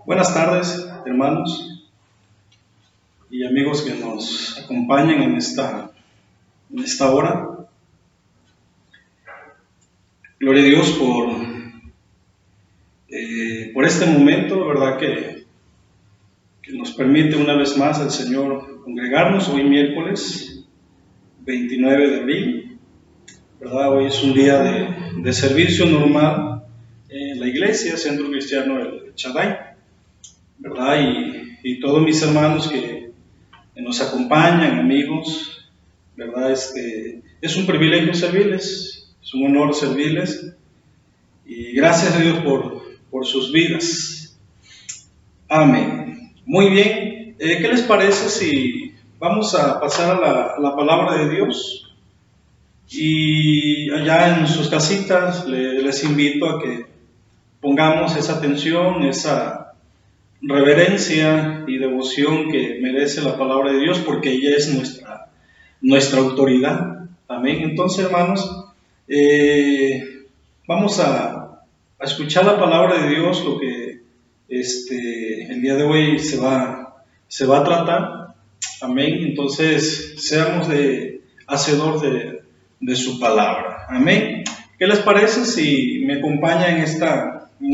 Buenas tardes, hermanos y amigos que nos acompañan en esta hora. Gloria a Dios por este momento, ¿verdad? Que nos permite una vez más el Señor congregarnos hoy miércoles 29 de abril, ¿verdad? Hoy es un día de servicio normal en la iglesia, Centro Cristiano El Shaddai, ¿verdad? Y todos mis hermanos que nos acompañan, amigos, ¿verdad? Es un privilegio servirles, es un honor servirles, y gracias a Dios por sus vidas. Amén. Muy bien, ¿qué les parece si vamos a pasar a la palabra de Dios? Y allá en sus casitas les invito a que pongamos esa atención, esa reverencia y devoción que merece la palabra de Dios, porque ella es nuestra autoridad. Amén. Entonces, hermanos, vamos a escuchar la palabra de Dios, lo que el día de hoy se va a tratar. Amén. Entonces, seamos hacedor de su palabra. Amén. ¿Qué les parece si me acompañan en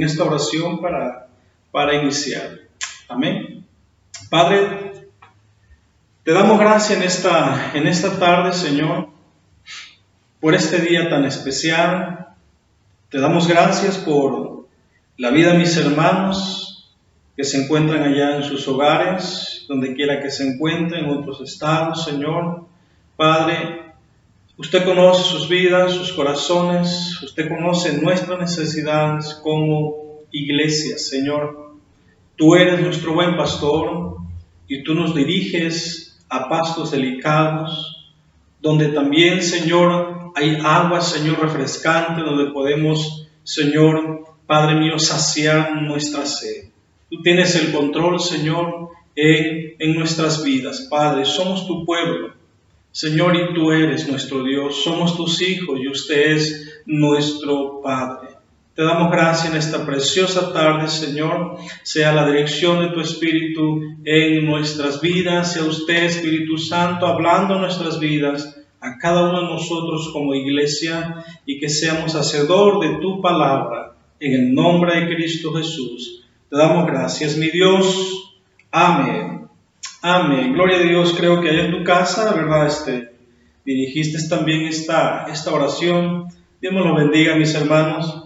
esta oración para iniciar? Amén. Padre, te damos gracias en esta tarde, Señor, por este día tan especial. Te damos gracias por la vida de mis hermanos que se encuentran allá en sus hogares, donde quiera que se encuentren, en otros estados, Señor. Padre, usted conoce sus vidas, sus corazones, usted conoce nuestras necesidades como iglesia, Señor. Tú eres nuestro buen pastor y tú nos diriges a pastos delicados, donde también, Señor, hay agua, Señor, refrescante, donde podemos, Señor, Padre mío, saciar nuestra sed. Tú tienes el control, Señor, en nuestras vidas. Padre, somos tu pueblo, Señor, y tú eres nuestro Dios. Somos tus hijos y usted es nuestro Padre. Te damos gracias en esta preciosa tarde, Señor. Sea la dirección de tu Espíritu en nuestras vidas. Sea usted, Espíritu Santo, hablando en nuestras vidas a cada uno de nosotros como iglesia, y que seamos hacedor de tu palabra. En el nombre de Cristo Jesús. Te damos gracias, mi Dios. Amén. Amén. Gloria a Dios. Creo que allá en tu casa, ¿verdad? Dirigiste también esta oración. Dios me lo bendiga, mis hermanos.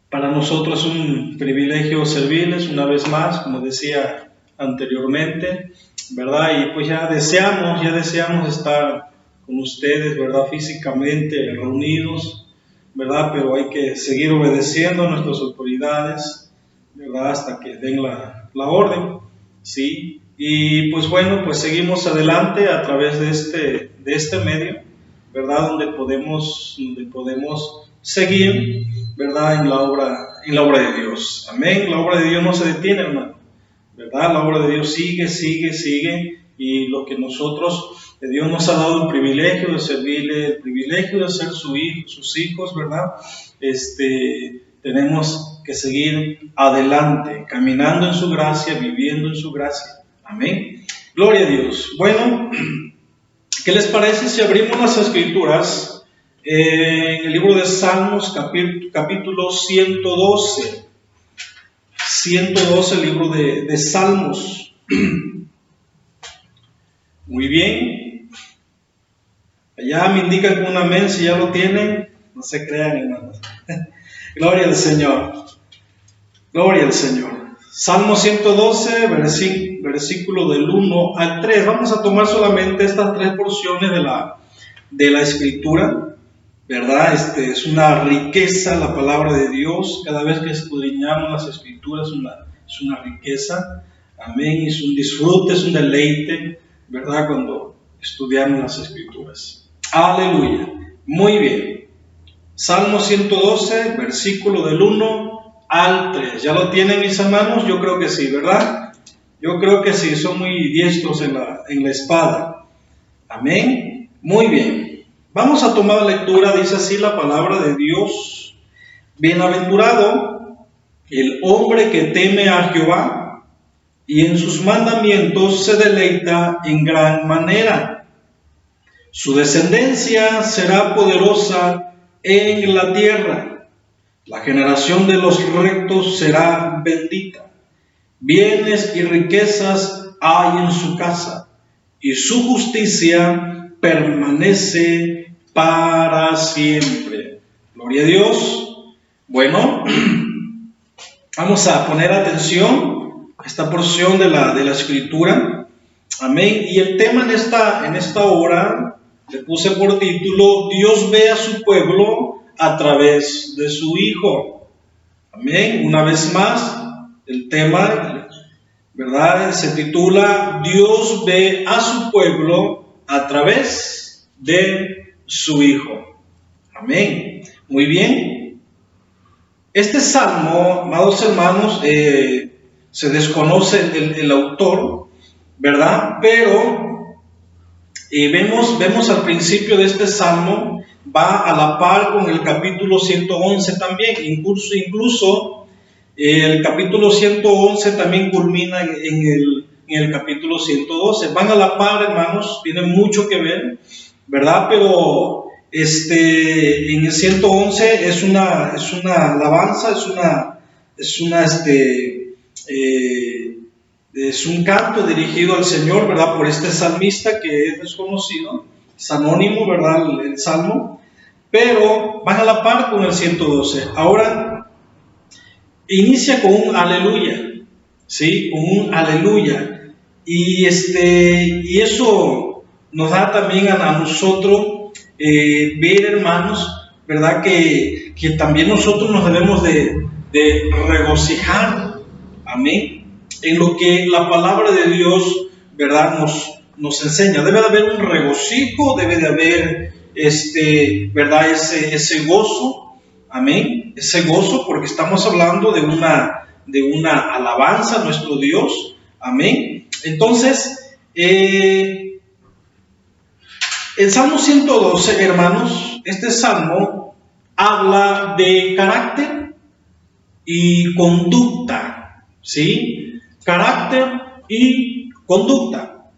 Para nosotros es un privilegio servirles una vez más, como decía anteriormente, ¿verdad? Y pues ya deseamos estar con ustedes, ¿verdad? Físicamente reunidos, ¿verdad? Pero hay que seguir obedeciendo a nuestras autoridades, ¿verdad? Hasta que den la orden, ¿sí? Y pues bueno, pues seguimos adelante a través de este medio, ¿verdad? Donde podemos seguir, ¿verdad? En la obra de Dios. Amén. La obra de Dios no se detiene, hermano, ¿verdad? La obra de Dios sigue, y lo que Dios nos ha dado el privilegio de servirle, el privilegio de ser sus hijos, ¿verdad? Tenemos que seguir adelante, caminando en su gracia, viviendo en su gracia. Amén. Gloria a Dios. Bueno, ¿qué les parece si abrimos las Escrituras en el libro de Salmos, capítulo 112? 112, el libro de Salmos. Muy bien. Allá me indican con un amén si ya lo tienen. No se crean, hermanos. Gloria al Señor. Gloria al Señor. Salmo 112, versículo del 1 al 3. Vamos a tomar solamente estas tres porciones de la Escritura, ¿verdad? Es una riqueza la palabra de Dios. Cada vez que escudriñamos las Escrituras es una riqueza. Amén. Es un disfrute, es un deleite, ¿verdad? Cuando estudiamos las Escrituras. Aleluya. Muy bien. Salmo 112, versículo del 1 al 3. ¿Ya lo tienen, mis hermanos? Yo creo que sí, ¿verdad? Yo creo que sí, son muy diestros en la espada. Amén. Muy bien. Vamos a tomar lectura, dice así la palabra de Dios. Bienaventurado El hombre que teme a Jehová y en sus mandamientos se deleita en gran manera. Su descendencia será poderosa en la tierra. La generación de los rectos será bendita. Bienes y riquezas hay en su casa, y su justicia permanece para siempre. Gloria a Dios. Bueno, vamos a poner atención a esta porción de la escritura. Amén. Y el tema en esta hora le puse por título: Dios ve a su pueblo a través de su Hijo. Amén. Una vez más, el tema, ¿verdad?, se titula Dios ve a su pueblo a través de su Hijo. Amén. Muy bien. Este salmo, amados hermanos, se desconoce el autor, ¿verdad? Pero vemos al principio de este salmo, va a la par con el capítulo 111 también, incluso el capítulo 111 también culmina en el capítulo 112, van a la par, hermanos, tienen mucho que ver, ¿verdad? Pero en el 111 es una alabanza, es un canto dirigido al Señor, ¿verdad?, por este salmista que es desconocido, es anónimo, ¿verdad?, el salmo, pero van a la par con el 112. Ahora inicia con un aleluya, ¿sí?, con un aleluya, y eso nos da también a nosotros ver, hermanos, ¿verdad?, que también nosotros nos debemos de regocijar, amén, en lo que la palabra de Dios, ¿verdad?, nos enseña. Debe de haber un regocijo, debe de haber ¿verdad?, ese gozo, amén, ese gozo, porque estamos hablando de una alabanza a nuestro Dios, amén. Entonces, el Salmo 112, hermanos, este salmo habla de carácter y conducta, ¿sí? Carácter y conducta.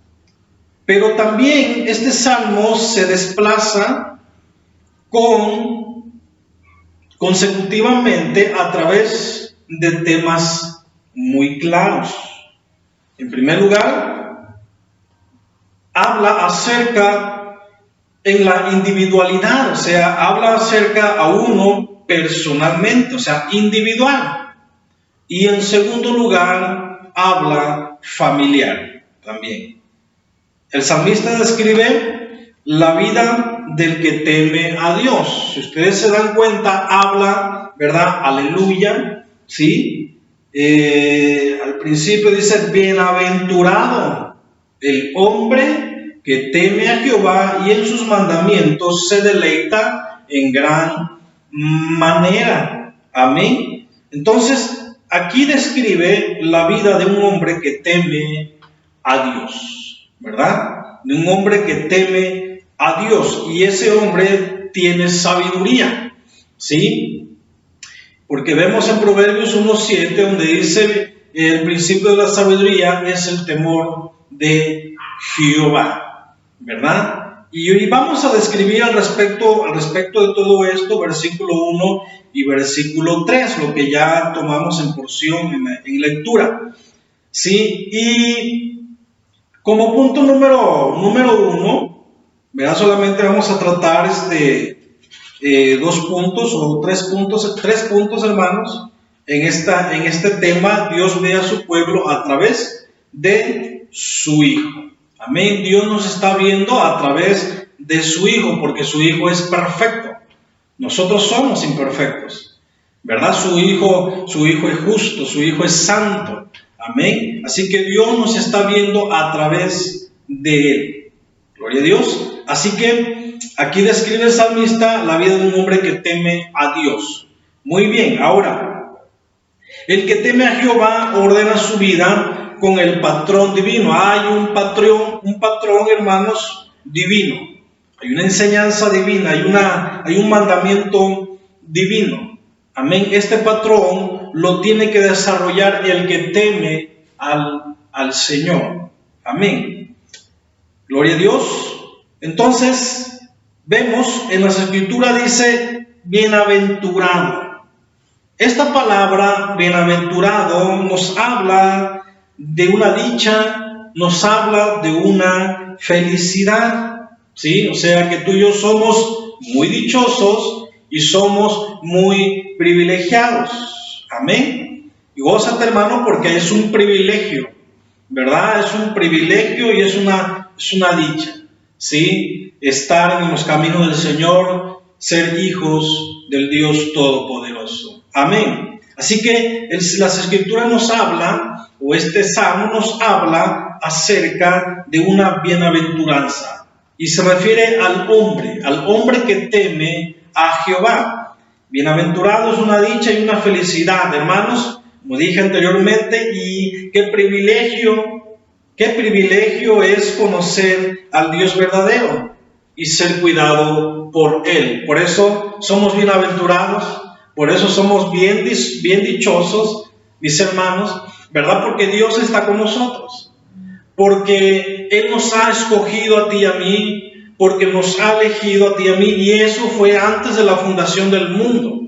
Pero también este salmo se desplaza consecutivamente a través de temas muy claros. En primer lugar, habla acerca en la individualidad, o sea, habla acerca a uno personalmente, o sea, individual. Y en segundo lugar, habla familiar también. El salmista describe la vida del que teme a Dios. Si ustedes se dan cuenta, habla, ¿verdad?, aleluya, ¿sí? Al principio dice, bienaventurado el hombre que teme a Jehová y en sus mandamientos se deleita en gran manera. Amén. Entonces, aquí describe la vida de un hombre que teme a Dios, ¿verdad? De un hombre que teme a Dios, y ese hombre tiene sabiduría, ¿sí? Porque vemos en Proverbios 1:7, donde dice, el principio de la sabiduría es el temor de Jehová, ¿verdad? Y vamos a describir al respecto de todo esto, versículo 1 y versículo 3, lo que ya tomamos en porción, en lectura, ¿sí? Y como punto número 1, ¿verdad?, solamente vamos a tratar 2 puntos o 3 puntos, hermanos, en este tema. Dios ve a su pueblo a través de su Hijo. Amén. Dios nos está viendo a través de su Hijo, porque su Hijo es perfecto. Nosotros somos imperfectos, ¿verdad? Su Hijo es justo, su Hijo es santo. Amén. Así que Dios nos está viendo a través de Él. Gloria a Dios. Así que aquí describe el salmista la vida de un hombre que teme a Dios. Muy bien, ahora, el que teme a Jehová ordena su vida con el patrón divino. Hay un patrón, hermanos, divino. Hay una enseñanza divina, hay un mandamiento divino. Amén. Este patrón lo tiene que desarrollar el que teme al Señor. Amén. Gloria a Dios. Entonces, vemos en las Escrituras dice, bienaventurado. Esta palabra, bienaventurado, nos habla de una dicha, nos habla de una felicidad. ¿Sí? O sea que tú y yo somos muy dichosos y somos muy privilegiados. Amén. Y gózate, hermano, porque es un privilegio, ¿verdad? Es un privilegio y es una dicha, ¿sí? Estar en los caminos del Señor, ser hijos del Dios Todopoderoso. Amén. Así que las Escrituras nos hablan, o este salmo nos habla acerca de una bienaventuranza. Y se refiere al hombre que teme a Jehová. Bienaventurado es una dicha y una felicidad, hermanos, como dije anteriormente, y qué privilegio es conocer al Dios verdadero y ser cuidado por Él. Por eso somos bienaventurados, por eso somos bien dichosos, mis hermanos, ¿verdad? Porque Dios está con nosotros, porque Él nos ha escogido a ti y a mí, porque nos ha elegido a ti y a mí, y eso fue antes de la fundación del mundo.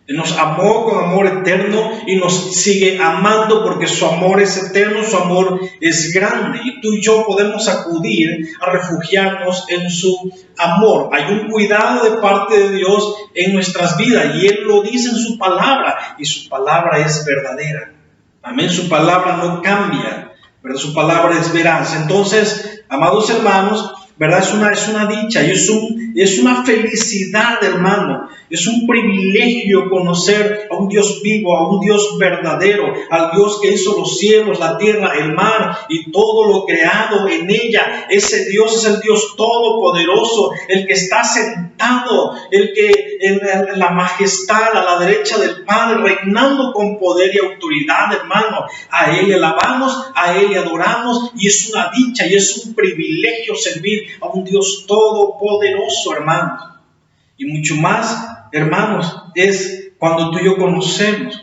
Él nos amó con amor eterno y nos sigue amando porque su amor es eterno, su amor es grande. Y tú y yo podemos acudir a refugiarnos en su amor. Hay un cuidado de parte de Dios en nuestras vidas y Él lo dice en su palabra y su palabra es verdadera. Amén, su palabra no cambia, ¿verdad? Su palabra es veraz. Entonces, amados hermanos, ¿verdad? Es una dicha y es una felicidad, hermano. Es un privilegio conocer a un Dios vivo, a un Dios verdadero, al Dios que hizo los cielos, la tierra, el mar y todo lo creado en ella. Ese Dios es el Dios todopoderoso, el que está sentado, el que en la majestad a la derecha del Padre, reinando con poder y autoridad, hermano. A Él le alabamos, a Él le adoramos y es una dicha y es un privilegio servir a un Dios todopoderoso, hermanos. Y mucho más, hermanos, es cuando tú y yo conocemos,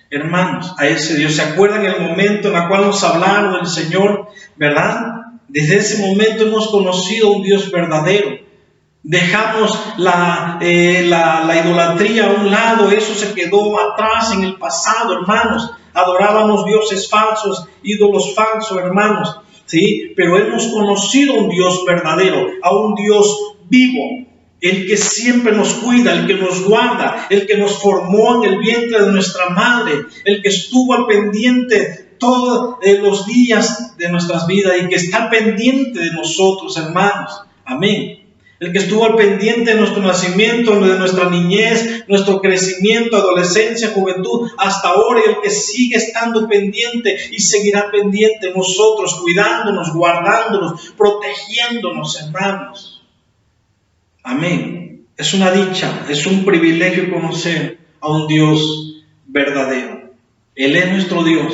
hermanos, a ese Dios. ¿Se acuerdan el momento en el cual nos hablaron del Señor, verdad? Desde ese momento hemos conocido a un Dios verdadero. Dejamos la idolatría a un lado, eso se quedó atrás en el pasado, hermanos. Adorábamos dioses falsos, ídolos falsos, hermanos, ¿sí? Pero hemos conocido a un Dios verdadero, a un Dios vivo, el que siempre nos cuida, el que nos guarda, el que nos formó en el vientre de nuestra madre, el que estuvo al pendiente todos los días de nuestras vidas y que está pendiente de nosotros, hermanos. Amén. El que estuvo al pendiente de nuestro nacimiento, de nuestra niñez, nuestro crecimiento, adolescencia, juventud, hasta ahora, y el que sigue estando pendiente y seguirá pendiente de nosotros, cuidándonos, guardándonos, protegiéndonos, hermanos. Amén. Es una dicha, es un privilegio conocer a un Dios verdadero. Él es nuestro Dios,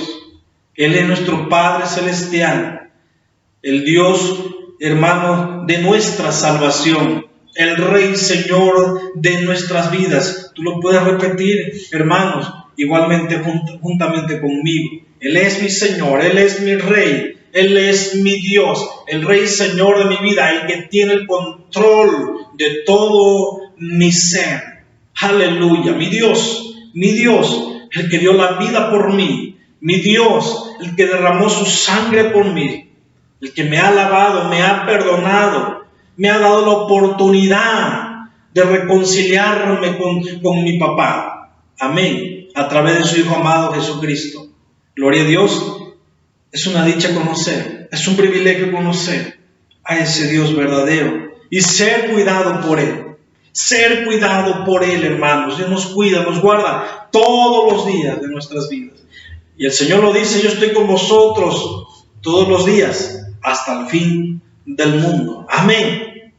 Él es nuestro Padre Celestial, el Dios, hermano, de nuestra salvación, el Rey Señor de nuestras vidas. Tú lo puedes repetir, hermanos, igualmente juntamente conmigo. Él es mi Señor, Él es mi Rey, Él es mi Dios, el Rey Señor de mi vida, el que tiene el control de todo mi ser. Aleluya, mi Dios, el que dio la vida por mí, mi Dios, el que derramó su sangre por mí, el que me ha lavado, me ha perdonado, me ha dado la oportunidad de reconciliarme con mi papá. Amén. A través de su Hijo amado Jesucristo. Gloria a Dios. Es una dicha conocer, es un privilegio conocer a ese Dios verdadero y ser cuidado por Él. Ser cuidado por Él, hermanos. Dios nos cuida, nos guarda todos los días de nuestras vidas. Y el Señor lo dice: yo estoy con vosotros todos los días hasta el fin del mundo. Amén.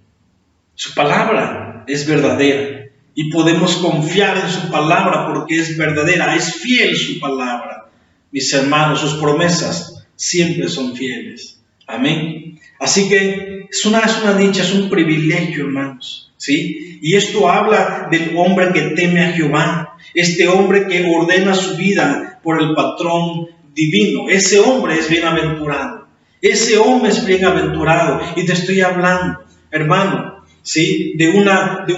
Su palabra es verdadera y podemos confiar en su palabra porque es verdadera, es fiel su palabra. Mis hermanos, sus promesas siempre son fieles. Amén. Así que es una dicha, es un privilegio, hermanos, ¿sí? Y esto habla del hombre que teme a Jehová, este hombre que ordena su vida por el patrón divino. Ese hombre es bienaventurado, ese hombre es bienaventurado. Y te estoy hablando, hermano, ¿sí? De un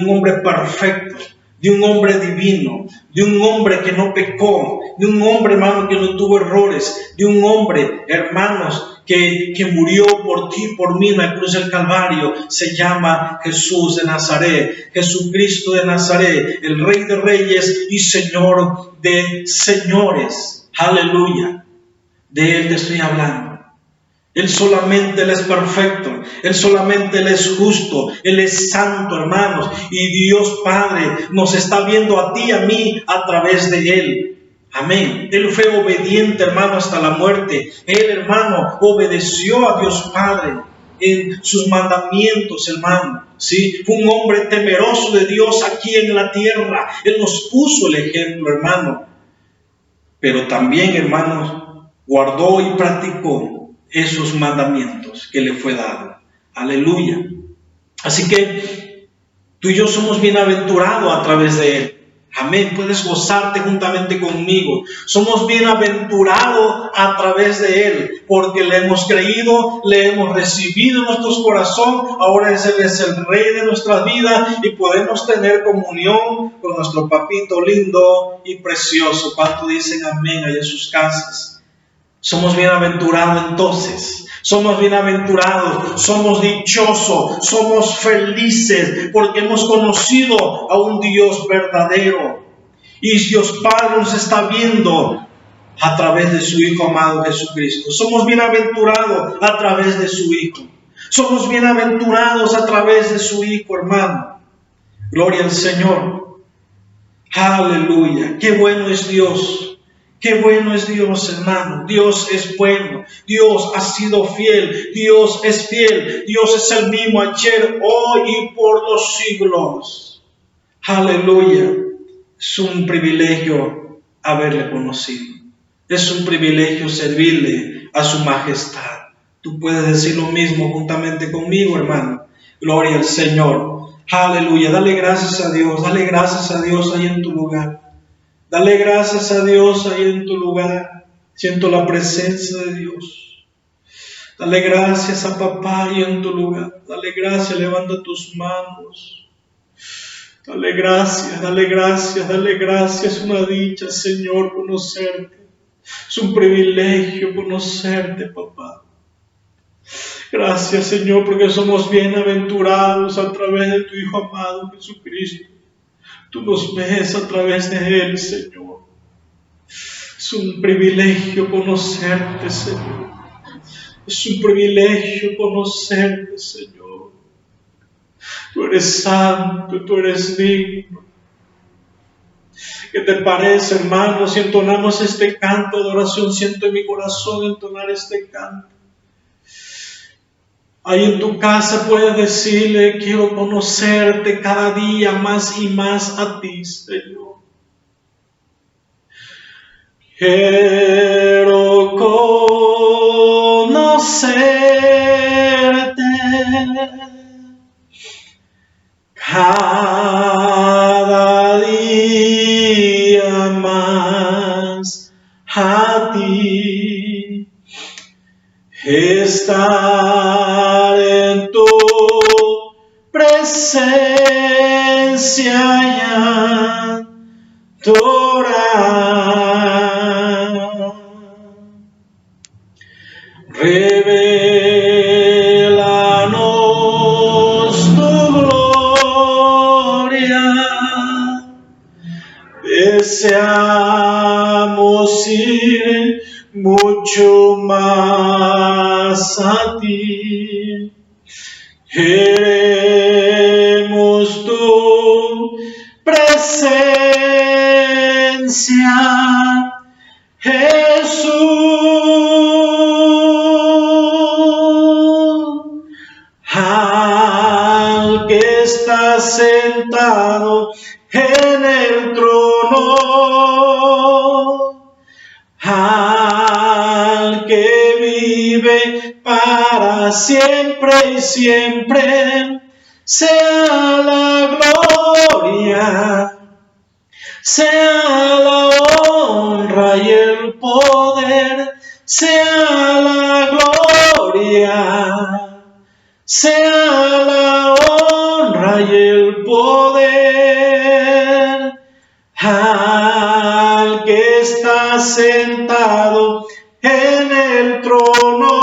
hombre perfecto, de un hombre divino, de un hombre que no pecó, de un hombre, hermano, que no tuvo errores, de un hombre, hermanos, que murió por ti, por mí en la cruz del Calvario. Se llama Jesús de Nazaret, Jesucristo de Nazaret, el Rey de Reyes y Señor de Señores. Aleluya. De Él te estoy hablando. Él solamente Él es perfecto, Él solamente Él es justo, Él es santo, hermanos, y Dios Padre nos está viendo a ti y a mí a través de Él. Amén. Él fue obediente, hermano, hasta la muerte. Él, hermano, obedeció a Dios Padre en sus mandamientos, hermano. ¿Sí? Fue un hombre temeroso de Dios aquí en la tierra. Él nos puso el ejemplo, hermano. Pero también, hermanos, guardó y practicó esos mandamientos que le fue dado. Aleluya. Así que tú y yo somos bienaventurados a través de Él. Amén. Puedes gozarte juntamente conmigo. Somos bienaventurados a través de Él, porque le hemos creído, le hemos recibido en nuestros corazones. Ahora Él es el Rey de nuestras vidas y podemos tener comunión con nuestro papito lindo y precioso. ¿Cuánto dicen amén allá en sus casas? Somos bienaventurados entonces, somos bienaventurados, somos dichosos, somos felices porque hemos conocido a un Dios verdadero. Y Dios Padre nos está viendo a través de su Hijo amado Jesucristo. Somos bienaventurados a través de su Hijo. Somos bienaventurados a través de su Hijo, hermano. Gloria al Señor. Aleluya. Qué bueno es Dios. Qué bueno es Dios, hermano. Dios es bueno. Dios ha sido fiel. Dios es fiel. Dios es el mismo ayer, hoy y por los siglos. Aleluya. Es un privilegio haberle conocido. Es un privilegio servirle a su majestad. Tú puedes decir lo mismo juntamente conmigo, hermano. Gloria al Señor. Aleluya. Dale gracias a Dios. Dale gracias a Dios ahí en tu lugar. Dale gracias a Dios ahí en tu lugar. Siento la presencia de Dios. Dale gracias a papá ahí en tu lugar. Dale gracias, levanta tus manos. Dale gracias, dale gracias, dale gracias. Es una dicha, Señor, conocerte. Es un privilegio conocerte, papá. Gracias, Señor, porque somos bienaventurados a través de tu Hijo amado Jesucristo. Tú nos ves a través de Él, Señor. Es un privilegio conocerte, Señor. Es un privilegio conocerte, Señor. Tú eres santo, tú eres digno. ¿Qué te parece, hermano, si entonamos este canto de oración? Siento en mi corazón entonar este canto. Ahí en tu casa puedes decirle: quiero conocerte cada día más y más a ti, Señor. Quiero conocerte cada día más a ti. Estar en tu presencia y adorar. Revélanos tu gloria. Deseamos ir mucho más a ti. Queremos tu presencia, Jesús. Al que está sentado en el trono, al que vive para para siempre y siempre sea la gloria, sea la honra y el poder, sea la gloria, sea la honra y el poder al que está sentado en el trono,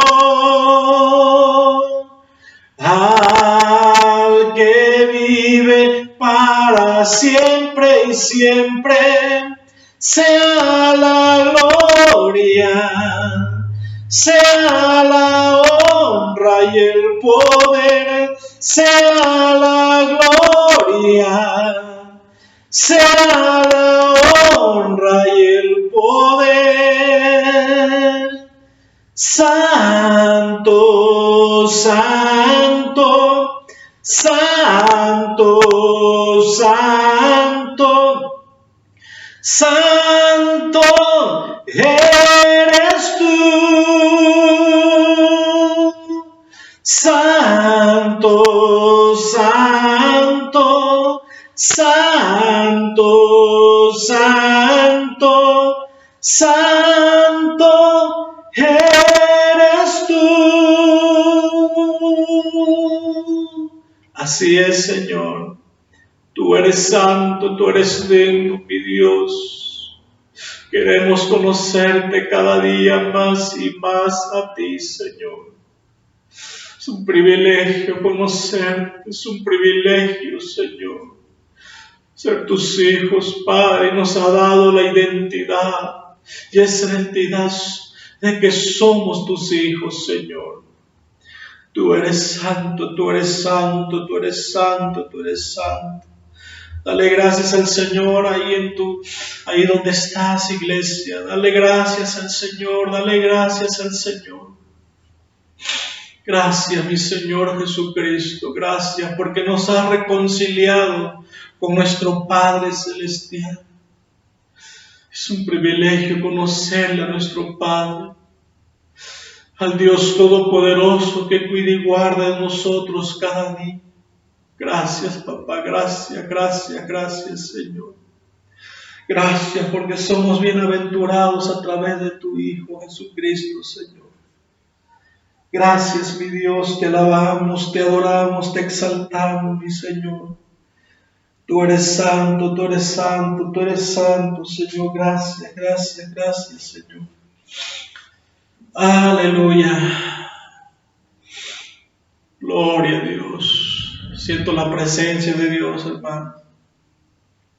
al que vive para siempre y siempre, sea la gloria, sea la honra y el poder, sea la gloria, sea la honra y el poder. Santo, santo, santo, santo, santo eres tú. Santo, santo, santo, santo, santo eres tú. Así es, Señor. Tú eres santo, tú eres digno, mi Dios. Queremos conocerte cada día más y más a ti, Señor. Es un privilegio conocerte, es un privilegio, Señor. Ser tus hijos, Padre, nos ha dado la identidad, y esa identidad de que somos tus hijos, Señor. Tú eres santo, tú eres santo, tú eres santo, tú eres santo. Dale gracias al Señor ahí donde estás, iglesia. Dale gracias al Señor, dale gracias al Señor. Gracias, mi Señor Jesucristo, gracias porque nos has reconciliado con nuestro Padre Celestial. Es un privilegio conocerle a nuestro Padre, al Dios Todopoderoso que cuida y guarda de nosotros cada día. Gracias, papá, gracias, gracias, gracias, Señor. Gracias porque somos bienaventurados a través de tu Hijo Jesucristo, Señor. Gracias, mi Dios, te alabamos, te adoramos, te exaltamos, mi Señor. Tú eres santo, tú eres santo, tú eres santo, Señor. Gracias, gracias, gracias, Señor. Aleluya. Gloria a Dios. Siento la presencia de Dios, hermano.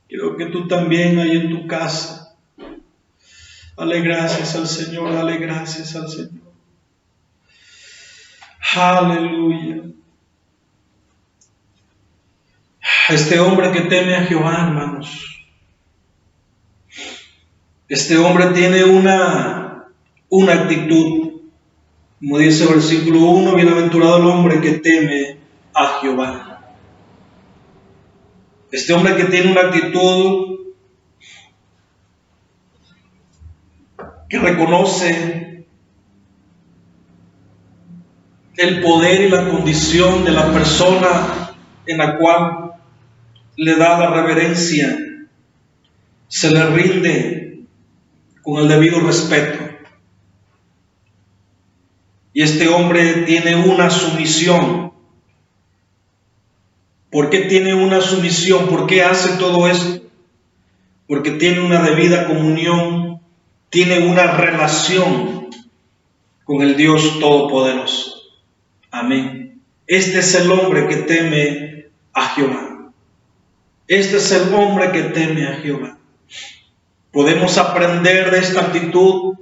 Quiero que tú también ahí en tu casa, dale gracias al Señor, dale gracias al Señor. Aleluya. Este hombre que teme a Jehová, hermanos, este hombre tiene una actitud, como dice el versículo 1, bienaventurado el hombre que teme a Jehová. Este hombre que tiene una actitud que reconoce el poder y la condición de la persona en la cual le da la reverencia, se le rinde con el debido respeto. Y este hombre tiene una sumisión. ¿Por qué tiene una sumisión? ¿Por qué hace todo esto? Porque tiene una debida comunión, tiene una relación con el Dios Todopoderoso. Amén. Este es el hombre que teme a Jehová. Este es el hombre que teme a Jehová. Podemos aprender de esta actitud,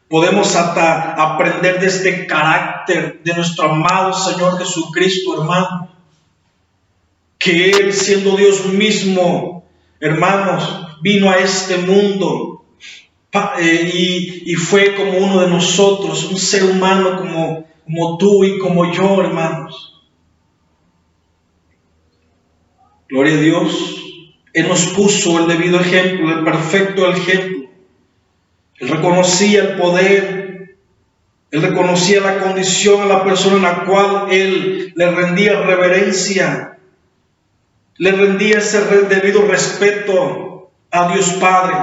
podemos hasta aprender de este carácter de nuestro amado Señor Jesucristo, hermano. Que Él, siendo Dios mismo, hermanos, vino a este mundo y fue como uno de nosotros, un ser humano como tú y como yo, hermanos. Gloria a Dios. Él nos puso el debido ejemplo, el perfecto ejemplo. Él reconocía el poder Él reconocía la condición a la persona en la cual él le rendía reverencia, le rendía ese debido respeto a Dios Padre.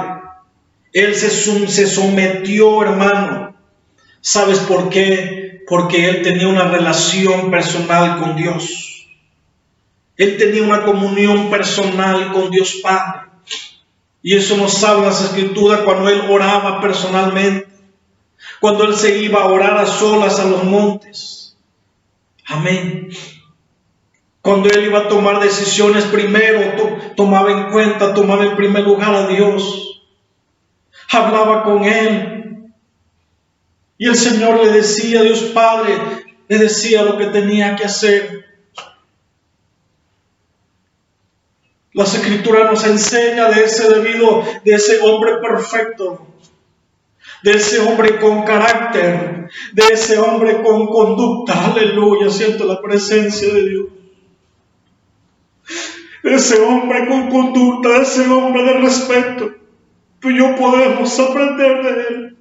Él se sometió, hermano. ¿Sabes por qué? Porque él tenía una relación personal con Dios. Él tenía una comunión personal con Dios Padre. Y eso nos habla las Escrituras cuando él oraba personalmente, cuando él se iba a orar a solas a los montes. Amén. Cuando él iba a tomar decisiones, primero tomaba en cuenta, tomaba en primer lugar a Dios. Hablaba con él. Y el Señor le decía, Dios Padre, le decía lo que tenía que hacer. Las Escrituras nos enseñan de ese hombre perfecto, de ese hombre con carácter, de ese hombre con conducta. Aleluya, siento la presencia de Dios. De ese hombre con conducta, de ese hombre de respeto. Tú y yo podemos aprender de él.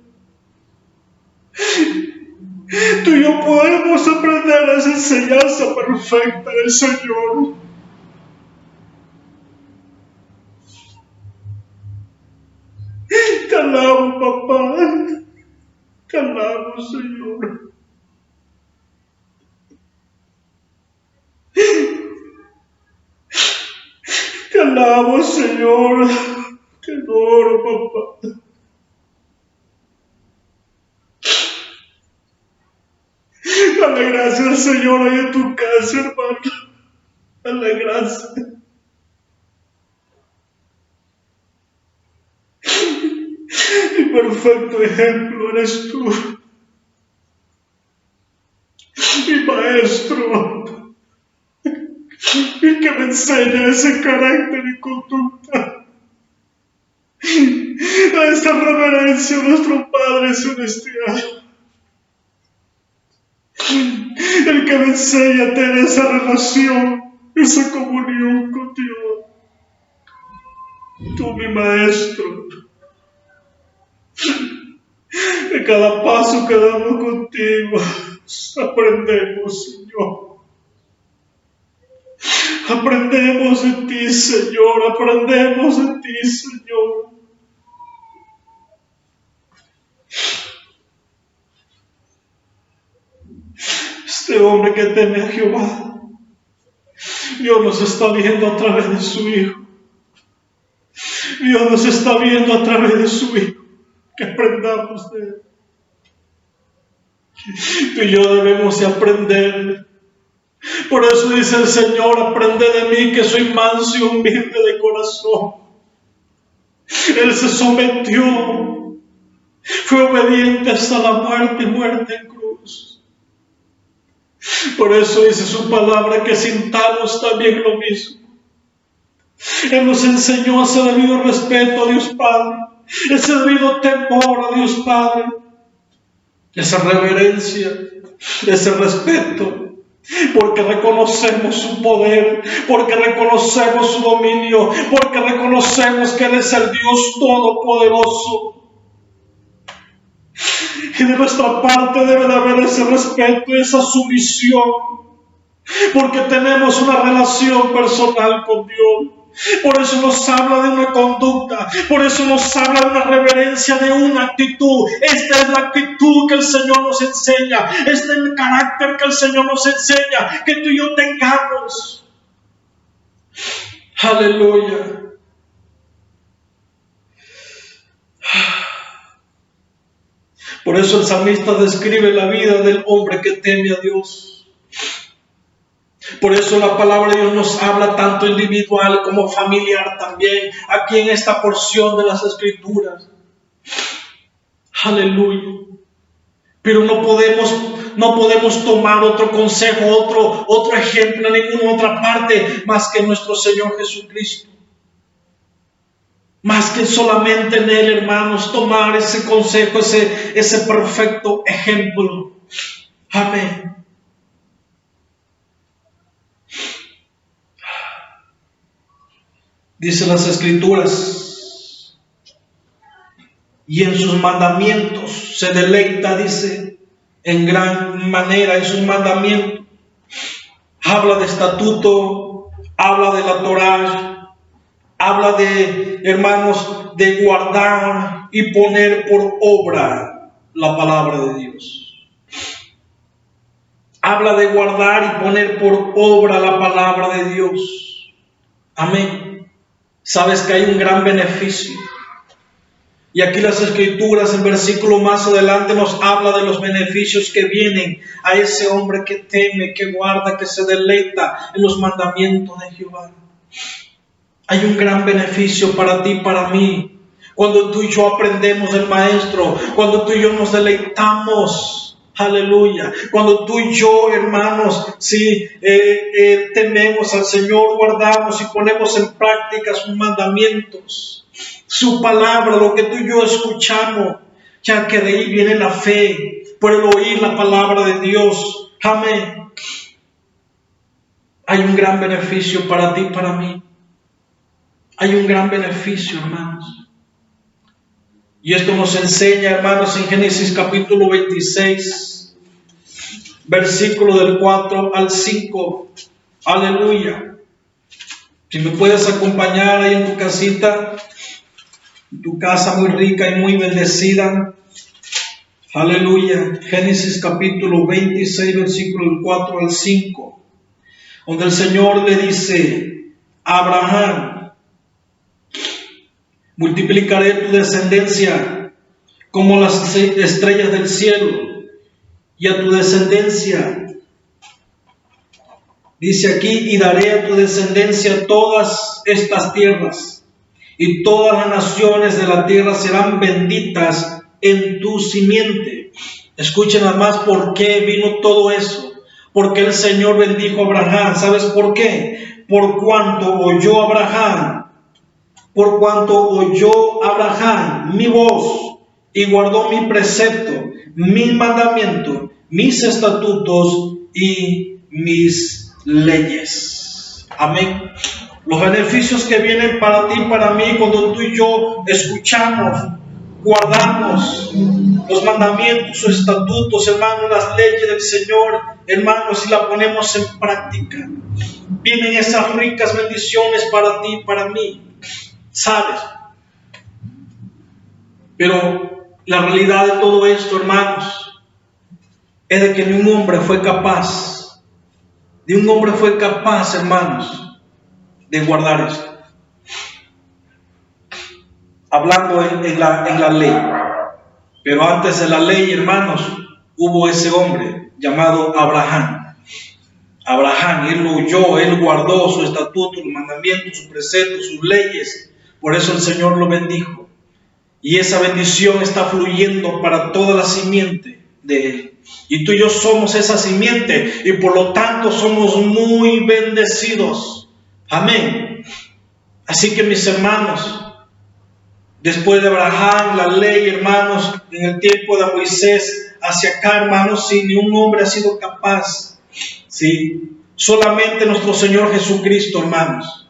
Tú y yo podemos aprender esa enseñanza perfecta del Señor. Te alabo, papá. Te alabo, Señor. Te alabo, Señor. Te adoro, papá. Dale gracias al Señor ahí en tu casa, hermano. Dale gracias. Mi perfecto ejemplo eres tú. Mi maestro. El que me enseña ese carácter y conducta. A esta reverencia a nuestro Padre Celestial. El que me enseña a tener esa relación, esa comunión con Dios. Tú, mi maestro. De cada paso que damos contigo, aprendemos, Señor. Aprendemos de ti, Señor. Aprendemos de ti, Señor. Este hombre que teme a Jehová, Dios nos está viendo a través de su Hijo. Dios nos está viendo a través de su Hijo. Que aprendamos de él. Tú y yo debemos de aprender. Por eso dice el Señor, aprende de mí que soy manso y humilde de corazón. Él se sometió, fue obediente hasta la muerte y muerte en cruz. Por eso dice su palabra que sintamos también lo mismo. Él nos enseñó ese debido respeto a Dios Padre, ese debido temor a Dios Padre, esa reverencia, ese respeto. Porque reconocemos su poder, porque reconocemos su dominio, porque reconocemos que Él es el Dios Todopoderoso. Y de nuestra parte debe de haber ese respeto, esa sumisión, porque tenemos una relación personal con Dios. Por eso nos habla de una conducta, por eso nos habla de una reverencia, de una actitud. Esta es la actitud que el Señor nos enseña, este es el carácter que el Señor nos enseña, que tú y yo tengamos. Aleluya. Por eso el salmista describe la vida del hombre que teme a Dios. Por eso la palabra de Dios nos habla tanto individual como familiar también, aquí en esta porción de las Escrituras. Aleluya. Pero no podemos tomar otro consejo, otro ejemplo en ninguna otra parte más que nuestro Señor Jesucristo. Más que solamente en Él, hermanos, tomar ese consejo, ese perfecto ejemplo. Amén. Dice las Escrituras, y en sus mandamientos se deleita, dice, en gran manera en sus mandamientos. Habla de estatuto, habla de la Torá, habla de, hermanos, de guardar y poner por obra la palabra de Dios. Habla de guardar y poner por obra la palabra de Dios. Amén. Sabes que hay un gran beneficio. Y aquí las Escrituras, en versículo más adelante, nos habla de los beneficios que vienen a ese hombre que teme, que guarda, que se deleita en los mandamientos de Jehová. Hay un gran beneficio para ti y para mí. Cuando tú y yo aprendemos del Maestro, cuando tú y yo nos deleitamos. Aleluya. Cuando tú y yo, hermanos, tememos al Señor, guardamos y ponemos en práctica sus mandamientos, su palabra, lo que tú y yo escuchamos, ya que de ahí viene la fe, por el oír la palabra de Dios. Amén. Hay un gran beneficio para ti y para mí. Hay un gran beneficio, hermanos. Y esto nos enseña, hermanos, en Génesis capítulo 26, versículo del 4 al 5. Aleluya. Si me puedes acompañar ahí en tu casita, tu casa muy rica y muy bendecida. Aleluya. Génesis capítulo 26, versículo del 4 al 5. Donde el Señor le dice a Abraham: multiplicaré tu descendencia como las estrellas del cielo, y a tu descendencia, dice aquí, y daré a tu descendencia todas estas tierras, y todas las naciones de la tierra serán benditas en tu simiente. Escuchen además por qué vino todo eso. Porque el Señor bendijo a Abraham. ¿Sabes por qué? Por cuanto oyó Abraham mi voz y guardó mi precepto, mi mandamiento, mis estatutos y mis leyes. Amén. Los beneficios que vienen para ti y para mí cuando tú y yo escuchamos, guardamos los mandamientos, los estatutos, hermanos, las leyes del Señor, hermanos, y las ponemos en práctica. Vienen esas ricas bendiciones para ti y para mí. ¿Sabes? Pero la realidad de todo esto, hermanos, es de que ni un hombre fue capaz, hermanos, de guardar esto. Hablando en la ley. Pero antes de la ley, hermanos, hubo ese hombre llamado Abraham. Él lo oyó, él guardó sus estatutos, sus mandamientos, sus preceptos, sus leyes. Por eso el Señor lo bendijo. Y esa bendición está fluyendo para toda la simiente de él. Y tú y yo somos esa simiente y por lo tanto somos muy bendecidos. Amén. Así que mis hermanos, después de Abraham, la ley, hermanos, en el tiempo de Moisés, hacia acá, hermanos, sí, ni un hombre ha sido capaz. Sí, solamente nuestro Señor Jesucristo, hermanos.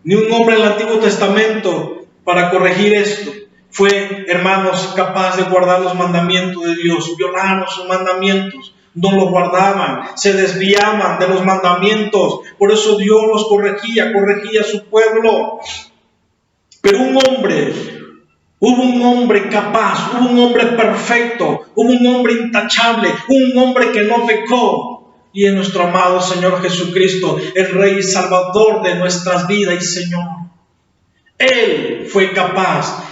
Ni un hombre en el Antiguo Testamento para corregir esto fue, hermanos, capaz de guardar los mandamientos de Dios. Violaron sus mandamientos, no los guardaban, se desviaban de los mandamientos. Por eso Dios los corregía a su pueblo. Pero hubo un hombre capaz, hubo un hombre perfecto, hubo un hombre intachable, un hombre que no pecó. Y es nuestro amado Señor Jesucristo, el Rey y Salvador de nuestras vidas y Señor. Él fue capaz,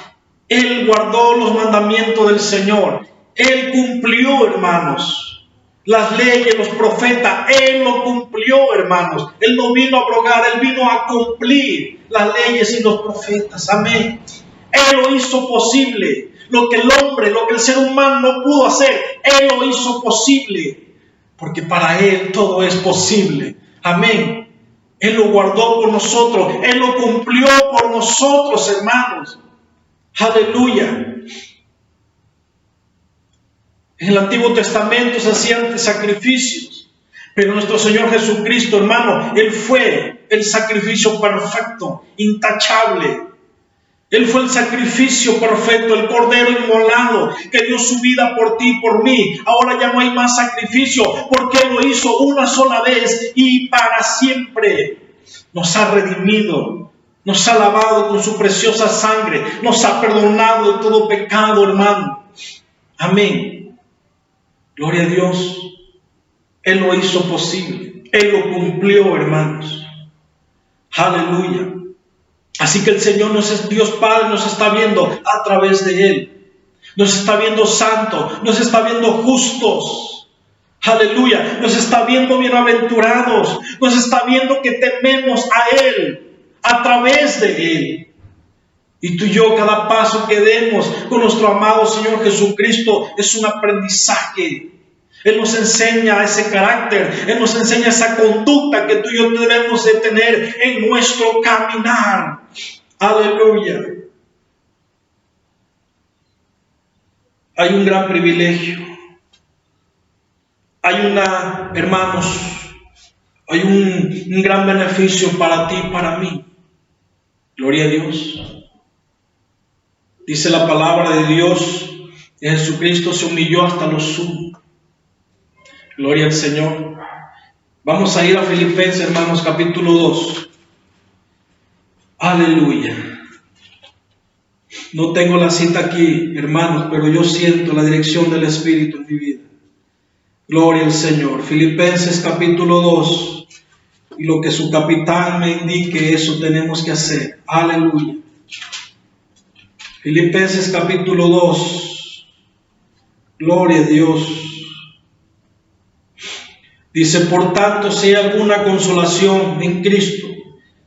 Él guardó los mandamientos del Señor, Él cumplió, hermanos, las leyes, los profetas, Él lo cumplió, hermanos. Él no vino a abrogar, Él vino a cumplir las leyes y los profetas. Amén. Él lo hizo posible. Lo que el ser humano no pudo hacer, Él lo hizo posible. Porque para Él todo es posible. Amén. Él lo guardó por nosotros. Él lo cumplió por nosotros, hermanos. Aleluya. En el Antiguo Testamento se hacían sacrificios. Pero nuestro Señor Jesucristo, hermano, Él fue el sacrificio perfecto, intachable. Él fue el sacrificio perfecto, el cordero inmolado que dio su vida por ti y por mí. Ahora ya no hay más sacrificio porque Él lo hizo una sola vez y para siempre. Nos ha redimido, nos ha lavado con su preciosa sangre, nos ha perdonado de todo pecado, hermano. Amén. Gloria a Dios. Él lo hizo posible. Él lo cumplió, hermanos. Aleluya. Así que el Señor, Dios Padre, nos está viendo a través de Él. Nos está viendo santo, nos está viendo justos. Aleluya. Nos está viendo bienaventurados. Nos está viendo que tememos a Él a través de Él. Y tú y yo, cada paso que demos con nuestro amado Señor Jesucristo es un aprendizaje. Él nos enseña ese carácter, Él nos enseña esa conducta que tú y yo debemos de tener en nuestro caminar. Aleluya. Hay un gran privilegio. Hermanos, hay un gran beneficio para ti y para mí. Gloria a Dios. Dice la palabra de Dios, que Jesucristo se humilló hasta lo sumo. Gloria al Señor. Vamos a ir a Filipenses, hermanos, capítulo 2. Aleluya. No tengo la cita aquí, hermanos, pero yo siento la dirección del Espíritu en mi vida. Gloria al Señor. Filipenses capítulo 2. Y lo que su capitán me indique, eso tenemos que hacer. Aleluya. Filipenses capítulo 2. Gloria a Dios. Dice, por tanto, si hay alguna consolación en Cristo,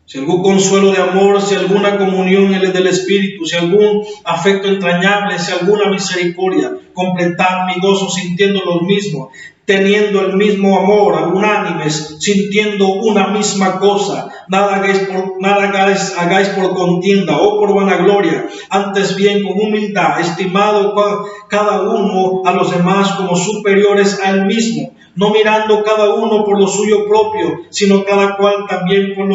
si algún consuelo de amor, si alguna comunión del Espíritu, si algún afecto entrañable, si alguna misericordia, completad mi gozo sintiendo lo mismo, teniendo el mismo amor, unánimes, sintiendo una misma cosa. Nada hagáis por contienda o por vanagloria, antes bien con humildad, estimado cada uno a los demás como superiores a él mismo, no mirando cada uno por lo suyo propio, sino cada cual también por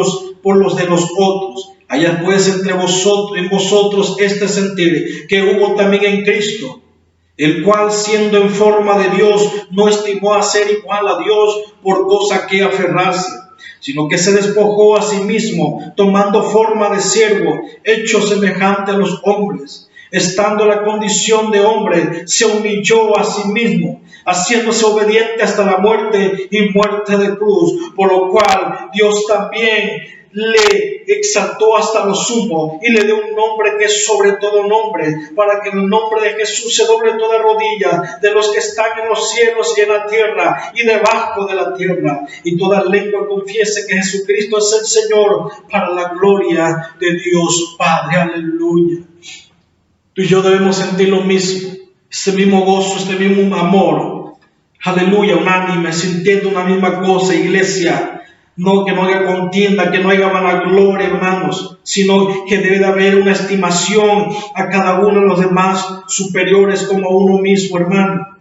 los de los otros. Haya pues en vosotros este sentir que hubo también en Cristo, el cual siendo en forma de Dios no estimó a ser igual a Dios por cosa que aferrarse, sino que se despojó a sí mismo, tomando forma de siervo, hecho semejante a los hombres. Estando en la condición de hombre, se humilló a sí mismo, haciéndose obediente hasta la muerte y muerte de cruz, por lo cual Dios también le exaltó hasta lo sumo y le dio un nombre que es sobre todo nombre, para que en el nombre de Jesús se doble toda rodilla de los que están en los cielos y en la tierra y debajo de la tierra, y toda lengua confiese que Jesucristo es el Señor, para la gloria de Dios Padre. Aleluya. Tú y yo debemos sentir lo mismo, este mismo gozo, este mismo amor. Aleluya, unánime, sintiendo una misma cosa, iglesia. No, que no haya contienda, que no haya vanagloria, hermanos, sino que debe de haber una estimación a cada uno de los demás superiores como a uno mismo, hermano.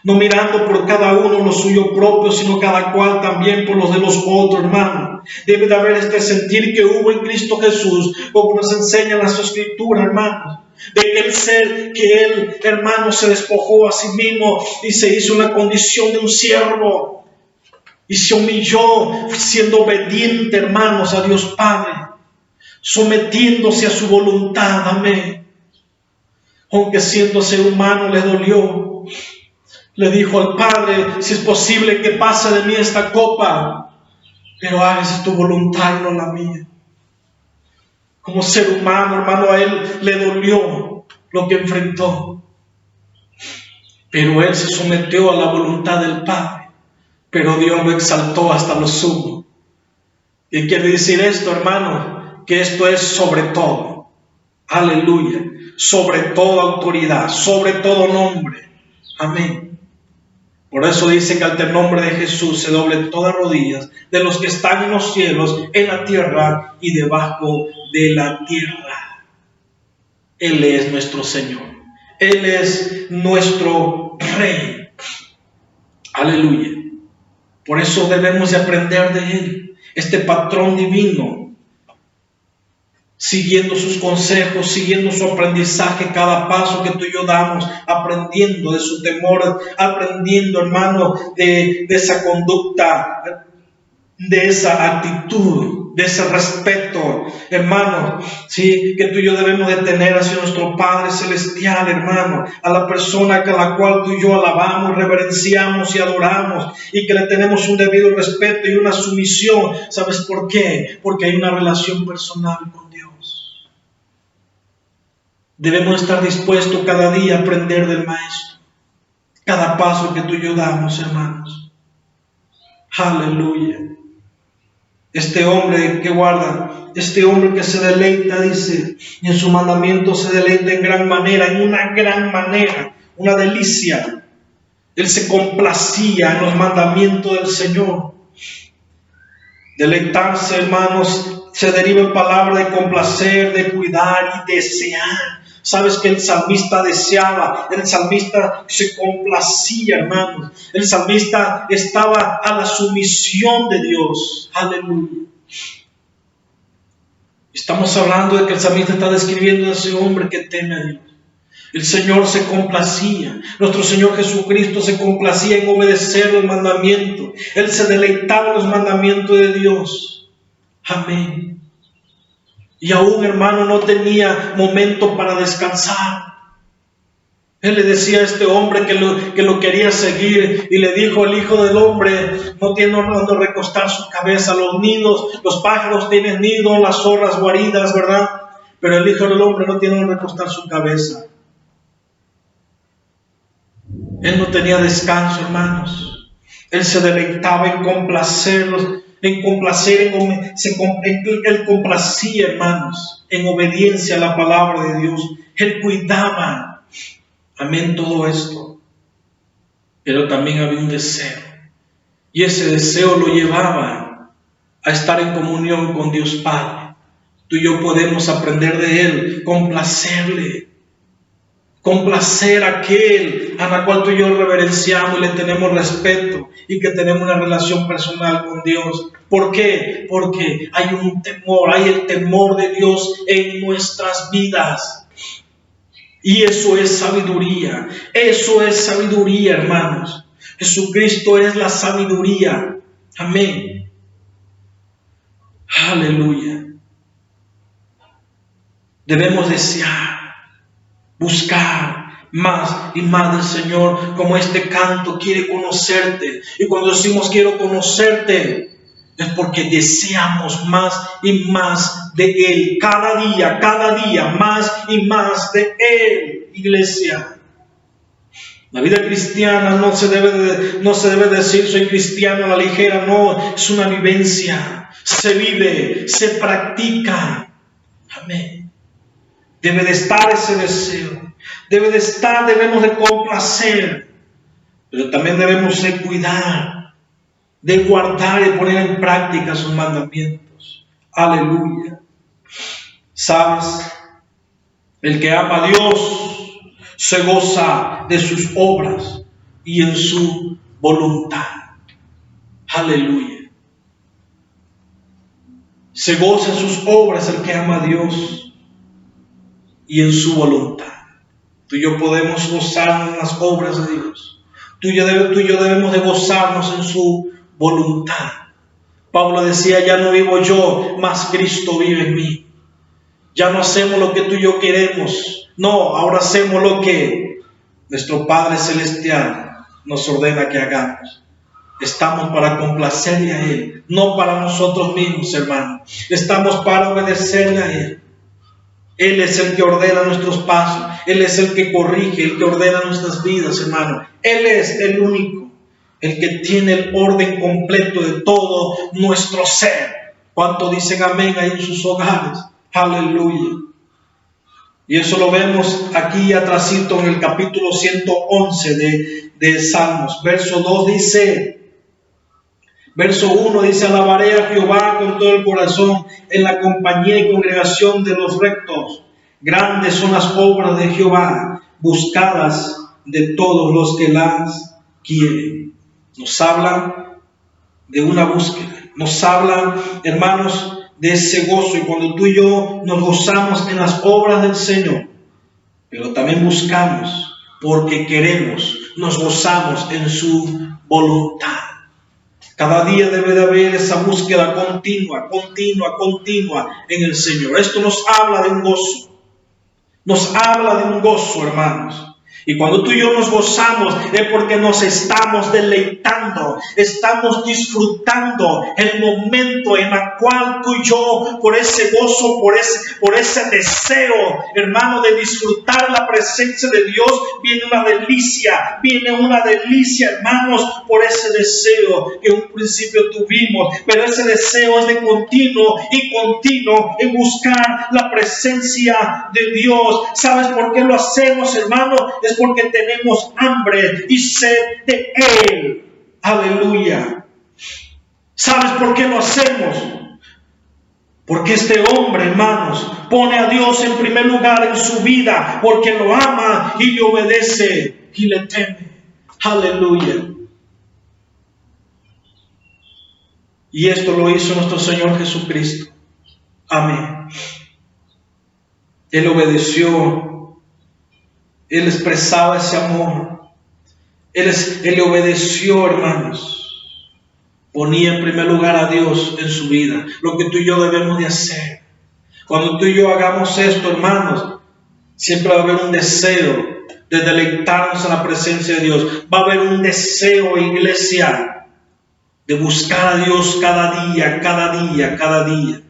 No mirando por cada uno lo suyo propio, sino cada cual también por los de los otros, hermano. Debe de haber este sentir que hubo en Cristo Jesús, como nos enseña la Escritura, hermanos. Que él, hermano, se despojó a sí mismo y se hizo una condición de un siervo. Y se humilló siendo obediente, hermanos, a Dios Padre, sometiéndose a su voluntad. Amén. Aunque siendo ser humano le dolió, le dijo al Padre, si es posible que pase de mí esta copa, pero hágase tu voluntad y no la mía. Como ser humano, hermano, a él le dolió lo que enfrentó, pero él se sometió a la voluntad del Padre. Pero Dios lo exaltó hasta lo sumo. ¿Y quiere decir esto, hermano? Que esto es sobre todo. Aleluya. Sobre toda autoridad, sobre todo nombre. Amén. Por eso dice que ante el nombre de Jesús se doblen todas rodillas de los que están en los cielos, en la tierra y debajo de la tierra. Él es nuestro Señor. Él es nuestro Rey. Aleluya. Por eso debemos de aprender de Él, este patrón divino. siguiendo sus consejos, siguiendo su aprendizaje, cada paso que tú y yo damos, aprendiendo de su temor, aprendiendo, hermano, de esa conducta, de esa actitud, de ese respeto, hermano, sí, que tú y yo debemos de tener hacia nuestro Padre Celestial, hermano, a la persona a la cual tú y yo alabamos, reverenciamos y adoramos, y que le tenemos un debido respeto y una sumisión. ¿Sabes por qué? Porque hay una relación personal con Dios. Debemos estar dispuestos cada día a aprender del Maestro, cada paso que tú y yo damos, hermanos. Aleluya. Este hombre que guarda, este hombre que se deleita, dice, y en su mandamiento se deleita en gran manera, en una gran manera, una delicia. Él se complacía en los mandamientos del Señor. Deleitarse, hermanos, se deriva en palabra de complacer, de cuidar y desear. Sabes que el salmista deseaba, el salmista se complacía, hermanos. El salmista estaba a la sumisión de Dios. Aleluya. Estamos hablando de que el salmista está describiendo a ese hombre que teme a Dios. El Señor se complacía. Nuestro Señor Jesucristo se complacía en obedecer los mandamientos. Él se deleitaba en los mandamientos de Dios. Amén. Y aún, hermano, no tenía momento para descansar. Él le decía a este hombre que lo quería seguir, y le dijo: el Hijo del Hombre no tiene donde recostar su cabeza. Los nidos, los pájaros tienen nido, las zorras guaridas, ¿verdad? Pero el Hijo del Hombre no tiene donde recostar su cabeza. Él no tenía descanso, hermanos. Él se deleitaba en complacerlos, él complacía, hermanos, en obediencia a la palabra de Dios. Él cuidaba, amén, todo esto. Pero también había un deseo, y ese deseo lo llevaba a estar en comunión con Dios Padre. Tú y yo podemos aprender de Él, complacerle, complacer a aquel a la cual tú y yo reverenciamos y le tenemos respeto, y que tenemos una relación personal con Dios. ¿Por qué? Porque hay un temor, hay el temor de Dios en nuestras vidas. Y eso es sabiduría. Eso es sabiduría, hermanos. Jesucristo es la sabiduría. Amén. Aleluya. Debemos desear, buscar más y más del Señor, como este canto quiere conocerte. Y cuando decimos quiero conocerte, es porque deseamos más y más de Él. Cada día, más y más de Él, iglesia. La vida cristiana no se debe decir soy cristiano a la ligera. No, es una vivencia. Se vive, se practica. Amén. Debe de estar ese deseo. Debemos de complacer, pero también debemos de cuidar, de guardar y poner en práctica sus mandamientos. Aleluya. ¿Sabes? El que ama a Dios se goza de sus obras y en su voluntad. Aleluya. Se goza en sus obras el que ama a Dios y en su voluntad. Tú y yo podemos gozarnos en las obras de Dios. Tú y yo debemos de gozarnos en su voluntad. Pablo decía: ya no vivo yo, mas Cristo vive en mí. Ya no hacemos lo que tú y yo queremos. No, ahora hacemos lo que nuestro Padre Celestial nos ordena que hagamos. Estamos para complacerle a Él, no para nosotros mismos, hermano. Estamos para obedecerle a Él. Él es el que ordena nuestros pasos. Él es el que corrige, el que ordena nuestras vidas, hermano. Él es el único, el que tiene el orden completo de todo nuestro ser. ¿Cuánto dicen amén ahí en sus hogares? Aleluya. Y eso lo vemos aquí atrásito en el capítulo 111 de Salmos. Verso 2 dice... Verso 1 dice: alabaré a Jehová con todo el corazón en la compañía y congregación de los rectos. Grandes son las obras de Jehová, buscadas de todos los que las quieren. Nos hablan de una búsqueda. Nos hablan, hermanos, de ese gozo. Y cuando tú y yo nos gozamos en las obras del Señor, pero también buscamos porque queremos, nos gozamos en su voluntad. Cada día debe de haber esa búsqueda continua en el Señor. Esto nos habla de un gozo. Nos habla de un gozo, hermanos. Y cuando tú y yo nos gozamos es porque nos estamos deleitando, estamos disfrutando el momento en el cual tú y yo, por ese gozo, por ese deseo, hermano, de disfrutar la presencia de Dios, viene una delicia, hermanos, por ese deseo que en un principio tuvimos. Pero ese deseo es de continuo en buscar la presencia de Dios. ¿Sabes por qué lo hacemos, hermano? Es porque tenemos hambre y sed de Él. Aleluya. ¿Sabes por qué lo hacemos? Porque este hombre, hermanos, pone a Dios en primer lugar en su vida, porque lo ama y le obedece y le teme. Aleluya. Y esto lo hizo nuestro Señor Jesucristo. Amén. Él obedeció. Él expresaba ese amor. Él le obedeció, hermanos. Ponía en primer lugar a Dios en su vida. Lo que tú y yo debemos de hacer. Cuando tú y yo hagamos esto, hermanos, siempre va a haber un deseo de deleitarnos en la presencia de Dios. Va a haber un deseo, iglesia, de buscar a Dios cada día.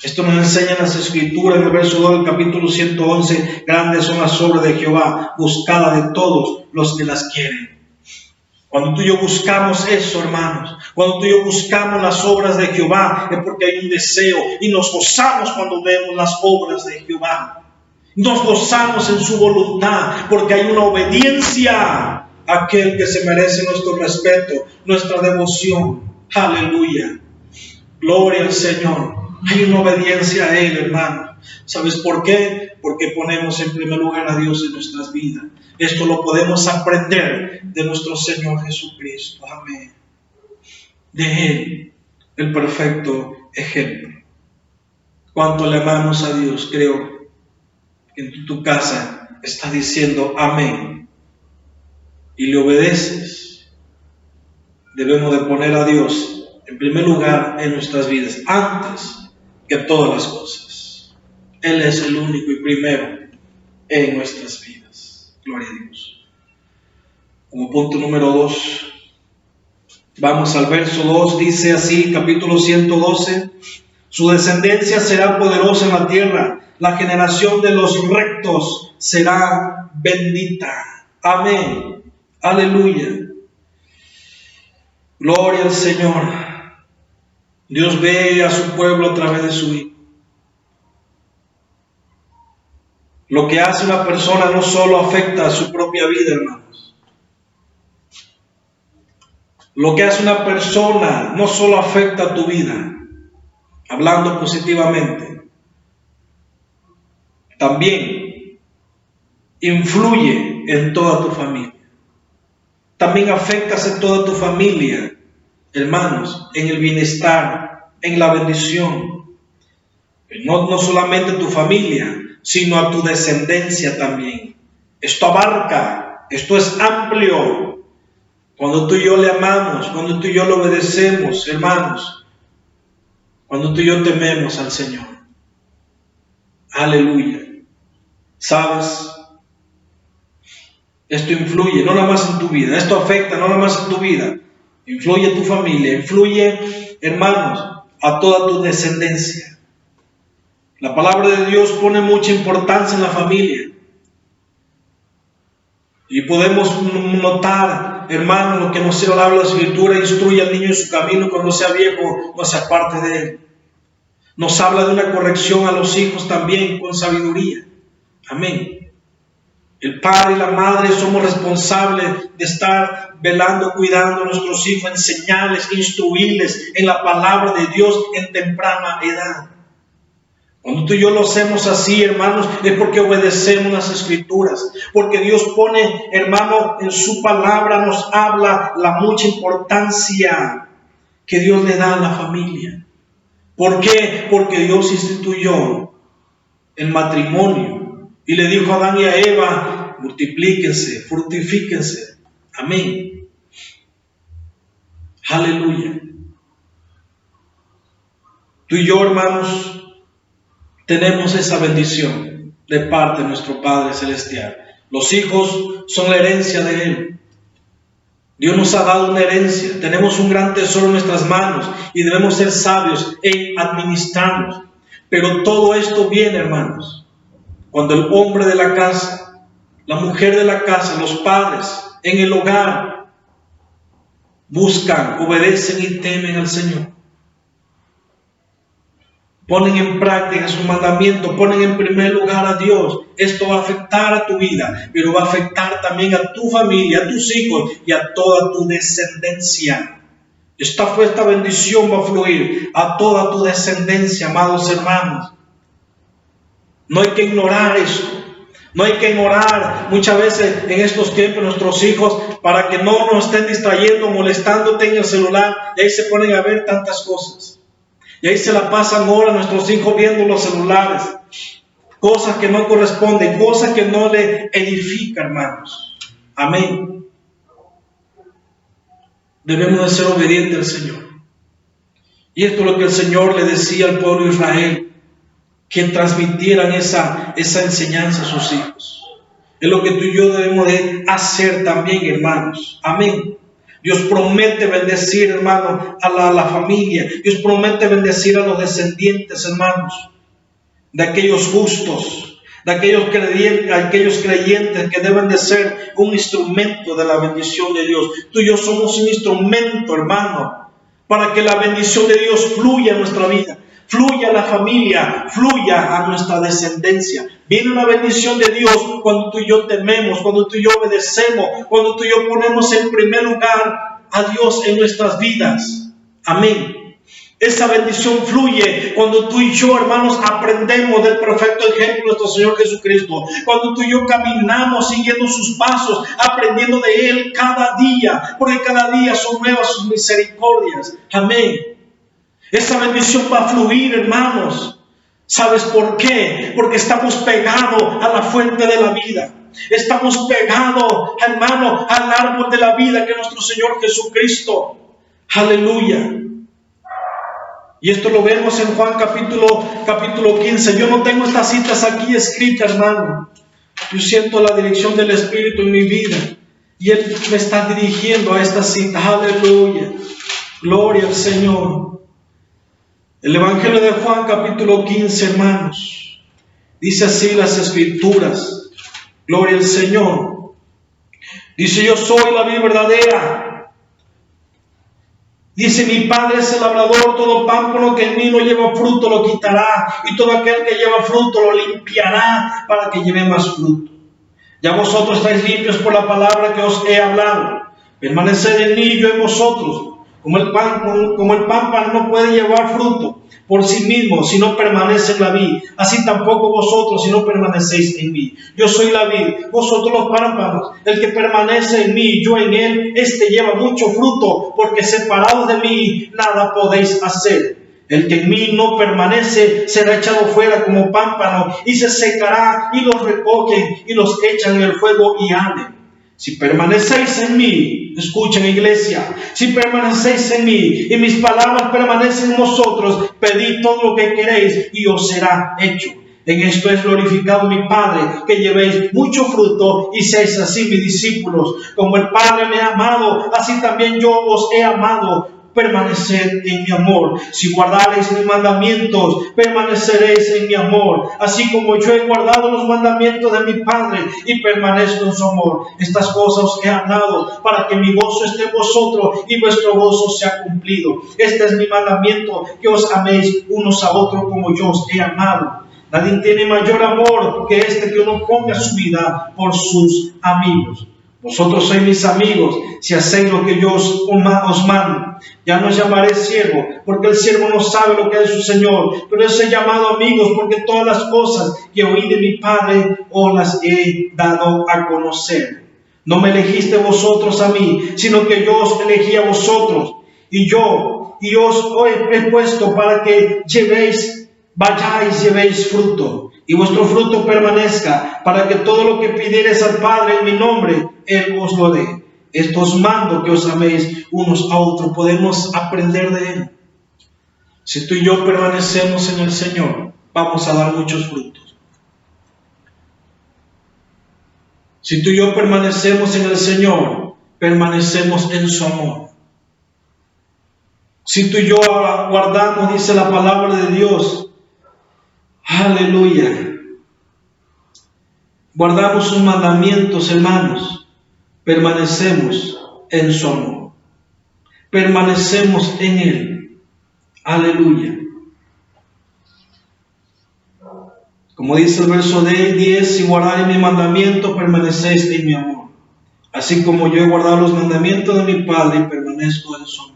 Esto nos enseña en las Escrituras, en el verso 2 del capítulo 111, grandes son las obras de Jehová, buscada de todos los que las quieren. Cuando tú y yo buscamos eso, hermanos, cuando tú y yo buscamos las obras de Jehová, es porque hay un deseo y nos gozamos cuando vemos las obras de Jehová. Nos gozamos en su voluntad porque hay una obediencia a aquel que se merece nuestro respeto, nuestra devoción. Aleluya. Gloria al Señor. Hay una obediencia a Él, hermano. ¿Sabes por qué? Porque ponemos en primer lugar a Dios en nuestras vidas. Esto lo podemos aprender de nuestro Señor Jesucristo. Amén. De Él, el perfecto ejemplo. Cuánto le amamos a Dios, creo que en tu casa está diciendo amén. Y le obedeces. Debemos de poner a Dios en primer lugar en nuestras vidas, antes que todas las cosas. Él es el único y primero en nuestras vidas. Gloria a Dios. Como punto número 2, vamos al verso 2, dice así, capítulo 112, su descendencia será poderosa en la tierra, la generación de los rectos será bendita. Amén. Aleluya. Gloria al Señor. Dios ve a su pueblo a través de su Hijo. Lo que hace una persona no solo afecta a su propia vida, hermanos. Lo que hace una persona no solo afecta a tu vida, hablando positivamente, también influye en toda tu familia. También afectas a toda tu familia, hermanos, en el bienestar, en la bendición. No solamente tu familia, sino a tu descendencia también. Esto abarca, esto es amplio. Cuando tú y yo le amamos, cuando tú y yo le obedecemos, hermanos, cuando tú y yo tememos al Señor. Aleluya. ¿Sabes? Esto influye no nada más en tu vida, esto afecta no nada más en tu vida, influye en tu familia, influye, hermanos, a toda tu descendencia. La palabra de Dios pone mucha importancia en la familia. Y podemos notar, hermano, lo que nos habla la Escritura: instruye al niño en su camino, cuando sea viejo no se aparte de él. Nos habla de una corrección a los hijos también con sabiduría. Amén. El padre y la madre somos responsables de estar velando, cuidando a nuestros hijos, enseñarles, instruirles en la palabra de Dios en temprana edad. Cuando tú y yo lo hacemos así, hermanos, es porque obedecemos las Escrituras, porque Dios pone, hermano, en su palabra nos habla la mucha importancia que Dios le da a la familia. ¿Por qué? Porque Dios instituyó el matrimonio y le dijo a Adán y a Eva: multiplíquense, fructifíquense. Amén. Aleluya. Tú y yo, hermanos, tenemos esa bendición de parte de nuestro Padre Celestial. Los hijos son la herencia de Él. Dios nos ha dado una herencia. Tenemos un gran tesoro en nuestras manos y debemos ser sabios en administrarnos. Pero todo esto viene, hermanos, cuando el hombre de la casa, la mujer de la casa, los padres en el hogar buscan, obedecen y temen al Señor. Ponen en práctica su mandamiento, ponen en primer lugar a Dios. Esto va a afectar a tu vida, pero va a afectar también a tu familia, a tus hijos y a toda tu descendencia. Esta bendición va a fluir a toda tu descendencia, amados hermanos. No hay que ignorar esto. No hay que ignorar muchas veces en estos tiempos nuestros hijos para que no nos estén distrayendo, molestándote en el celular, y ahí se ponen a ver tantas cosas. Y ahí se la pasan horas nuestros hijos viendo los celulares. Cosas que no corresponden, cosas que no le edifican, hermanos. Amén. Debemos de ser obedientes al Señor. Y esto es lo que el Señor le decía al pueblo de Israel, que transmitieran esa enseñanza a sus hijos. Es lo que tú y yo debemos de hacer también, hermanos. Amén. Dios promete bendecir, hermano, a la familia. Dios promete bendecir a los descendientes, hermanos, de aquellos justos, de aquellos creyentes que deben de ser un instrumento de la bendición de Dios. Tú y yo somos un instrumento, hermano, para que la bendición de Dios fluya en nuestra vida, fluya a la familia, fluya a nuestra descendencia. Viene una bendición de Dios cuando tú y yo tememos, cuando tú y yo obedecemos, cuando tú y yo ponemos en primer lugar a Dios en nuestras vidas. Amén. Esa bendición fluye cuando tú y yo, hermanos, aprendemos del perfecto ejemplo de nuestro Señor Jesucristo. Cuando tú y yo caminamos siguiendo sus pasos, aprendiendo de Él cada día, porque cada día son nuevas sus misericordias. Amén. Esa bendición va a fluir, hermanos. ¿Sabes por qué? Porque estamos pegados a la fuente de la vida. Estamos pegados, hermano, al árbol de la vida que es nuestro Señor Jesucristo. Aleluya. Y esto lo vemos en Juan capítulo 15. Yo no tengo estas citas aquí escritas, hermano. Yo siento la dirección del Espíritu en mi vida. Y Él me está dirigiendo a estas citas. Aleluya. Gloria al Señor. El Evangelio de Juan capítulo 15, hermanos. Dice así las Escrituras. Gloria al Señor. Dice: yo soy la vid verdadera. Dice: mi Padre es el labrador, todo pámpano que en mí no lleva fruto lo quitará, y todo aquel que lleva fruto lo limpiará para que lleve más fruto. Ya vosotros estáis limpios por la palabra que os he hablado. Permaneced en mí y yo en vosotros. Como el pámpano no puede llevar fruto por sí mismo si no permanece en la vid, así tampoco vosotros si no permanecéis en mí. Yo soy la vid, vosotros los pámpanos. El que permanece en mí y yo en él, este lleva mucho fruto, porque separados de mí nada podéis hacer. El que en mí no permanece será echado fuera como pámpano y se secará, y los recogen y los echan en el fuego y arden. Si permanecéis en mí, escuchen, iglesia, si permanecéis en mí y mis palabras permanecen en vosotros, pedid todo lo que queréis y os será hecho. En esto es glorificado mi Padre, que llevéis mucho fruto y seáis así mis discípulos. Como el Padre me ha amado, así también yo os he amado. Permaneced en mi amor. Si guardareis mis mandamientos, permaneceréis en mi amor, así como yo he guardado los mandamientos de mi Padre y permanezco en su amor. Estas cosas os he hablado para que mi gozo esté en vosotros y vuestro gozo sea cumplido. Este es mi mandamiento, que os améis unos a otros como yo os he amado. Nadie tiene mayor amor que este, que uno ponga su vida por sus amigos. Vosotros sois mis amigos si hacéis lo que yo os mando. Ya no os llamaré siervo, porque el siervo no sabe lo que es su Señor, pero os he llamado amigos, porque todas las cosas que oí de mi Padre os las he dado a conocer. No me elegiste vosotros a mí, sino que yo os elegí a vosotros, y yo y os he puesto para que vayáis, llevéis fruto, y vuestro fruto permanezca, para que todo lo que pidiereis al Padre en mi nombre, Él os lo dé. Esto os mando, que os améis unos a otros. Podemos aprender de Él. Si tú y yo permanecemos en el Señor, vamos a dar muchos frutos. Si tú y yo permanecemos en el Señor, permanecemos en su amor. Si tú y yo guardamos, dice la palabra de Dios, aleluya, guardamos sus mandamientos, hermanos, permanecemos en su amor, permanecemos en Él, aleluya. Como dice el verso 10, si guardáis mi mandamiento, permanecéis en mi amor, así como yo he guardado los mandamientos de mi Padre y permanezco en su amor.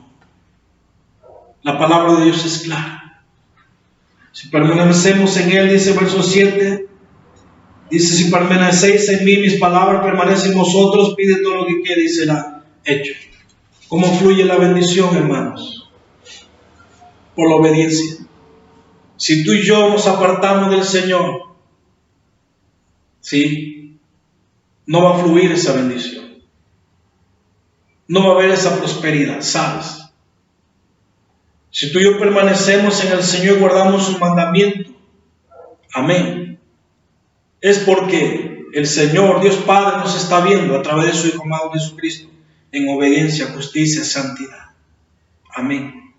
La palabra de Dios es clara. Si permanecemos en Él, dice el verso 7, dice, si permanecéis en mí, mis palabras permanecen en vosotros, pide todo lo que quieras y será hecho. ¿Cómo fluye la bendición, hermanos? Por la obediencia. Si tú y yo nos apartamos del Señor, ¿sí?, no va a fluir esa bendición. No va a haber esa prosperidad, ¿sabes? Si tú y yo permanecemos en el Señor y guardamos sus mandamientos, amén, es porque el Señor, Dios Padre, nos está viendo a través de su Hijo amado Jesucristo en obediencia, justicia, santidad. Amén.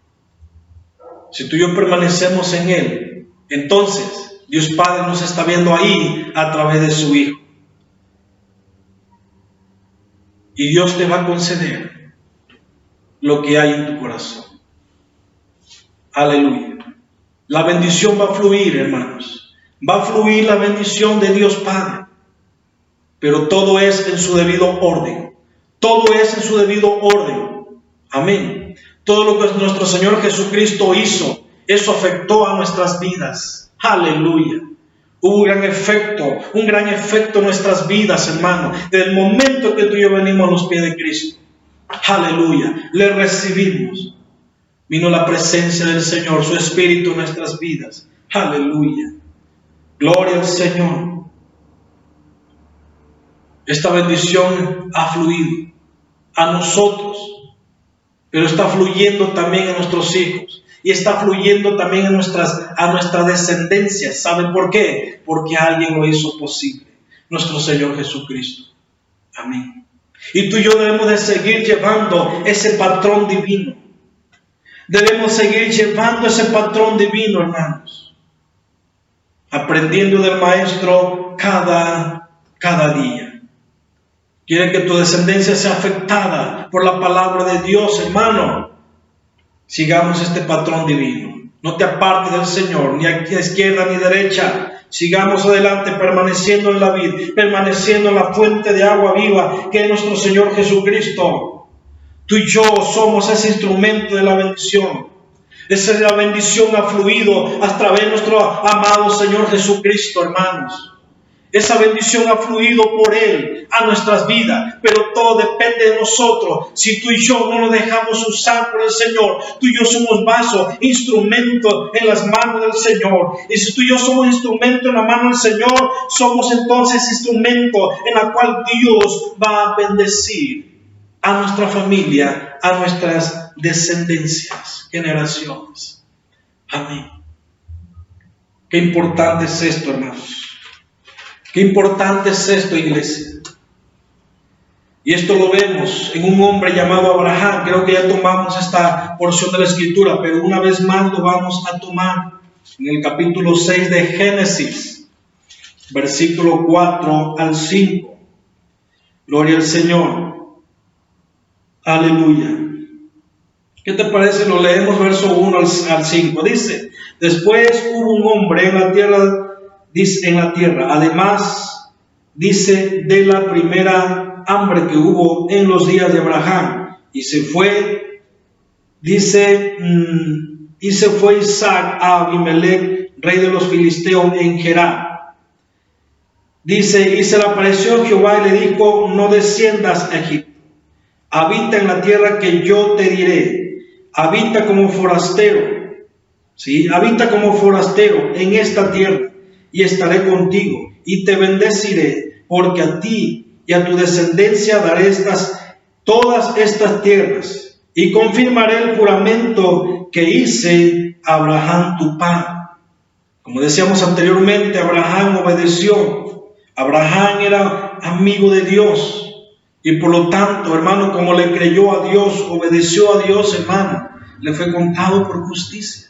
Si tú y yo permanecemos en Él, entonces Dios Padre nos está viendo ahí a través de su Hijo. Y Dios te va a conceder lo que hay en tu corazón. Aleluya. La bendición va a fluir, hermanos. Va a fluir la bendición de Dios Padre. Pero todo es en su debido orden. Todo es en su debido orden. Amén. Todo lo que nuestro Señor Jesucristo hizo, eso afectó a nuestras vidas. Aleluya. Hubo un gran efecto en nuestras vidas, hermano. Desde el momento que tú y yo venimos a los pies de Cristo. Aleluya. Le recibimos. Vino la presencia del Señor, su Espíritu en nuestras vidas. Aleluya. Gloria al Señor. Esta bendición ha fluido a nosotros, pero está fluyendo también a nuestros hijos. Y está fluyendo también a nuestra descendencia. ¿Saben por qué? Porque alguien lo hizo posible. Nuestro Señor Jesucristo. Amén. Y tú y yo debemos de seguir llevando ese patrón divino. Debemos seguir llevando ese patrón divino, hermanos. Aprendiendo del Maestro cada día. Quiere que tu descendencia sea afectada por la palabra de Dios, hermano. Sigamos este patrón divino. No te apartes del Señor, ni a izquierda ni derecha. Sigamos adelante, permaneciendo en la vid, permaneciendo en la fuente de agua viva, que es nuestro Señor Jesucristo. Tú y yo somos ese instrumento de la bendición. La bendición ha fluido a través de nuestro amado Señor Jesucristo, hermanos. Esa bendición ha fluido por Él a nuestras vidas, pero todo depende de nosotros. Si tú y yo no nos dejamos usar por el Señor, tú y yo somos vasos, instrumentos en las manos del Señor. Y si tú y yo somos instrumentos en la mano del Señor, somos entonces instrumentos en la cual Dios va a bendecir a nuestra familia, a nuestras descendencias, generaciones. Amén. Qué importante es esto, hermanos. Qué importante es esto, iglesia. Y esto lo vemos en un hombre llamado Abraham. Creo que ya tomamos esta porción de la Escritura, pero una vez más lo vamos a tomar en el capítulo 6 de Génesis, versículo 4 al 5. Gloria al Señor. Aleluya. ¿Qué te parece? Lo leemos verso 1 al 5. Dice, después hubo un hombre en la tierra, además, dice, de la primera hambre que hubo en los días de Abraham, y se fue, dice, Isaac a Abimelech, rey de los filisteos, en Gerar. Dice, y se le apareció Jehová y le dijo, no desciendas a Egipto, habita en la tierra que yo te diré. habita como forastero, ¿sí? Habita como forastero en esta tierra, y estaré contigo, y te bendeciré, porque a ti y a tu descendencia daré todas estas tierras, y confirmaré el juramento que hice a Abraham tu padre. Como decíamos anteriormente, Abraham obedeció. Abraham era amigo de Dios. Y por lo tanto, hermano, como le creyó a Dios, obedeció a Dios, hermano, le fue contado por justicia.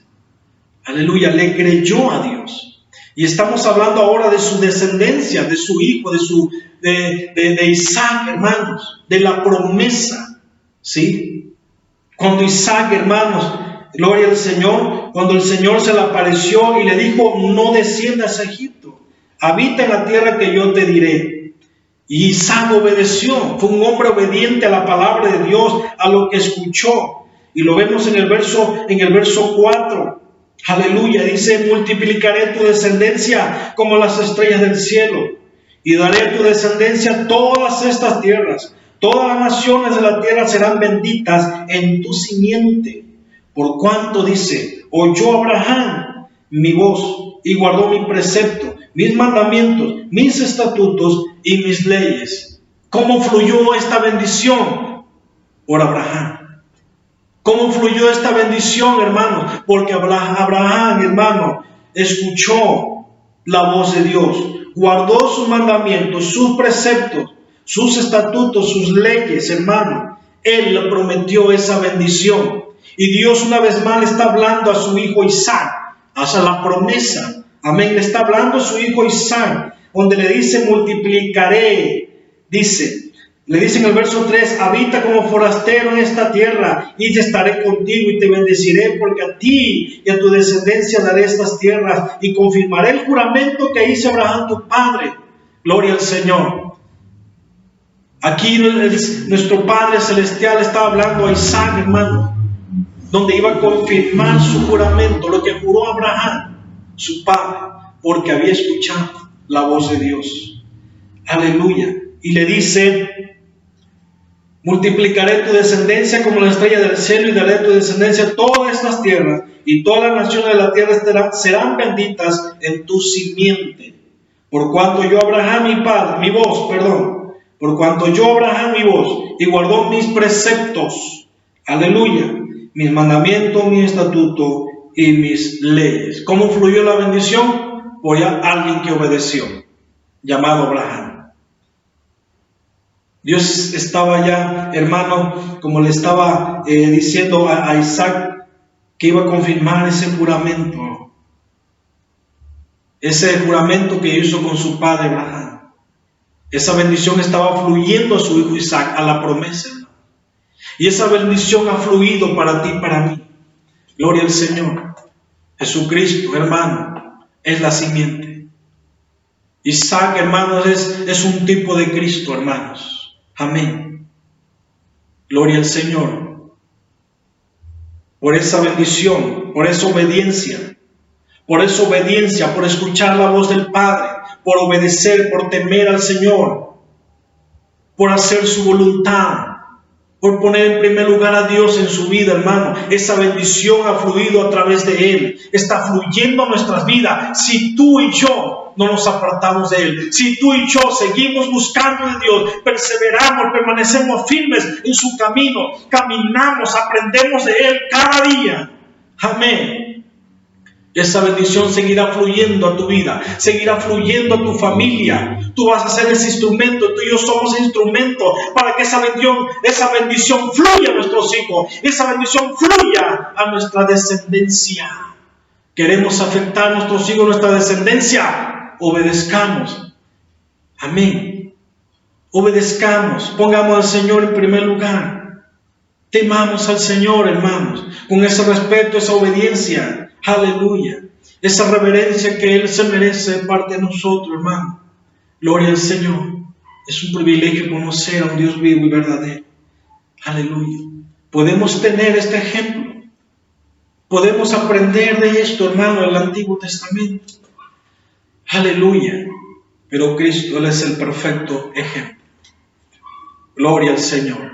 Aleluya, le creyó a Dios. Y estamos hablando ahora de su descendencia, de su hijo, de Isaac, hermanos, de la promesa. ¿Sí? Cuando Isaac, hermanos, gloria al Señor, cuando el Señor se le apareció y le dijo, no desciendas a Egipto, habita en la tierra que yo te diré. Y Isaac obedeció, fue un hombre obediente a la palabra de Dios, a lo que escuchó. Y lo vemos en el verso 4. Aleluya, dice, multiplicaré tu descendencia como las estrellas del cielo, y daré a tu descendencia todas estas tierras. Todas las naciones de la tierra serán benditas en tu simiente. Por cuanto, dice, oyó Abraham mi voz y guardó mi precepto, mis mandamientos, mis estatutos y mis leyes. ¿Cómo fluyó esta bendición? Por Abraham. ¿Cómo fluyó esta bendición, hermanos? Porque Abraham, hermano, escuchó la voz de Dios, guardó sus mandamientos, sus preceptos, sus estatutos, sus leyes, hermano. Él le prometió esa bendición. Y Dios una vez más le está hablando a su hijo Isaac, hacia la promesa. Amén. Le está hablando a su hijo Isaac, donde le dice, multiplicaré. Le dice en el verso 3, habita como forastero en esta tierra, y estaré contigo y te bendeciré, porque a ti y a tu descendencia daré estas tierras, y confirmaré el juramento que hice a Abraham tu padre. Gloria al Señor. Aquí nuestro Padre Celestial estaba hablando a Isaac, hermano, donde iba a confirmar su juramento, lo que juró Abraham, su padre, porque había escuchado la voz de Dios. Aleluya. Y le dice, multiplicaré tu descendencia como la estrella del cielo, y daré a tu descendencia todas estas tierras, y todas las naciones de la tierra serán benditas en tu simiente. Por cuanto yo Abraham por cuanto yo Abraham mi voz, y guardó mis preceptos, aleluya, mis mandamientos, mi estatuto y mis leyes. ¿Cómo fluyó la bendición? Por alguien que obedeció, llamado Abraham. Dios estaba ya, hermano, como le estaba diciendo a Isaac, que iba a confirmar ese juramento que hizo con su padre Abraham. Esa bendición estaba fluyendo a su hijo Isaac, a la promesa. Y esa bendición ha fluido para ti y para mí. Gloria al Señor. Jesucristo, hermano, es la simiente. Isaac, hermanos, es un tipo de Cristo, hermanos. Amén. Gloria al Señor. Por esa bendición, por esa obediencia, por escuchar la voz del Padre, por obedecer, por temer al Señor, por hacer su voluntad, por poner en primer lugar a Dios en su vida, hermano. Esa bendición ha fluido a través de Él, está fluyendo a nuestras vidas. Si tú y yo no nos apartamos de Él, si tú y yo seguimos buscando de Dios, perseveramos, permanecemos firmes en su camino, caminamos, aprendemos de Él cada día. Amén. Esa bendición seguirá fluyendo a tu vida, seguirá fluyendo a tu familia. Tú vas a ser ese instrumento, tú y yo somos instrumento para que esa bendición fluya a nuestros hijos, esa bendición fluya a nuestra descendencia. ¿Queremos afectar a nuestros hijos, nuestra descendencia? Obedezcamos. Amén. Obedezcamos, pongamos al Señor en primer lugar. Temamos al Señor, hermanos, con ese respeto, esa obediencia. Aleluya. Esa reverencia que Él se merece de parte de nosotros, hermano. Gloria al Señor. Es un privilegio conocer a un Dios vivo y verdadero. Aleluya. Podemos tener este ejemplo. Podemos aprender de esto, hermano, en el Antiguo Testamento. Aleluya. Pero Cristo, Él es el perfecto ejemplo. Gloria al Señor.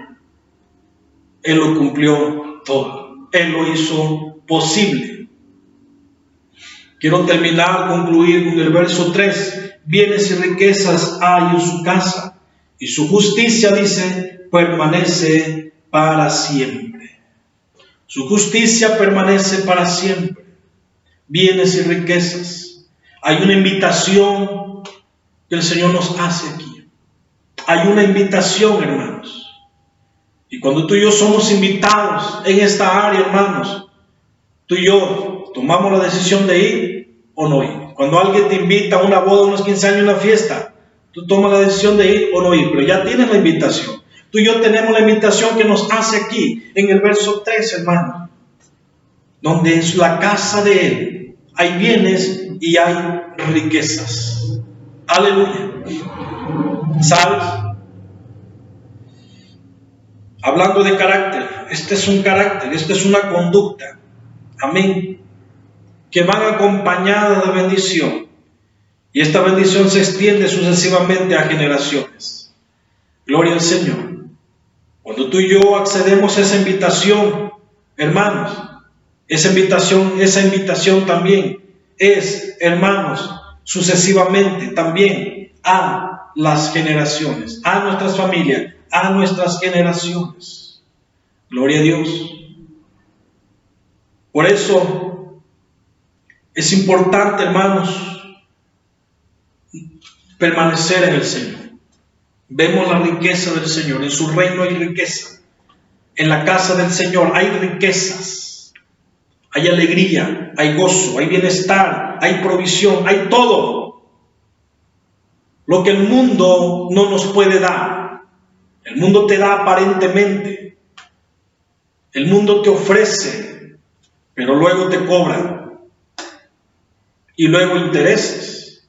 Él lo cumplió todo. Él lo hizo posible. Quiero concluir con el verso 3. Bienes y riquezas hay en su casa, y su justicia, dice, permanece para siempre. Su justicia permanece para siempre. Bienes y riquezas. Hay una invitación que el Señor nos hace aquí. Hay una invitación, hermanos. Y cuando tú y yo somos invitados en esta área, hermanos, tú y yo tomamos la decisión de ir o no ir. Cuando alguien te invita a una boda, unos 15 años, una fiesta, tú tomas la decisión de ir o no ir, pero ya tienes la invitación. Tú y yo tenemos la invitación que nos hace aquí, en el verso 3, hermanos, donde en la casa de Él hay bienes y hay riquezas. Aleluya. ¿Sabes? Hablando de carácter, este es un carácter, esta es una conducta, amén, que van acompañadas de bendición, y esta bendición se extiende sucesivamente a generaciones. Gloria al Señor. Cuando tú y yo accedemos a esa invitación, hermanos, esa invitación también es, hermanos, sucesivamente también a las generaciones, a nuestras familias, a nuestras generaciones. Gloria a Dios. Por eso es importante, hermanos, permanecer en el Señor. Vemos la riqueza del Señor. En su reino hay riqueza. En la casa del Señor hay riquezas. Hay alegría, hay gozo, hay bienestar, hay provisión, hay todo. Lo que el mundo no nos puede dar. El mundo te da aparentemente. El mundo te ofrece, pero luego te cobra. Y luego intereses.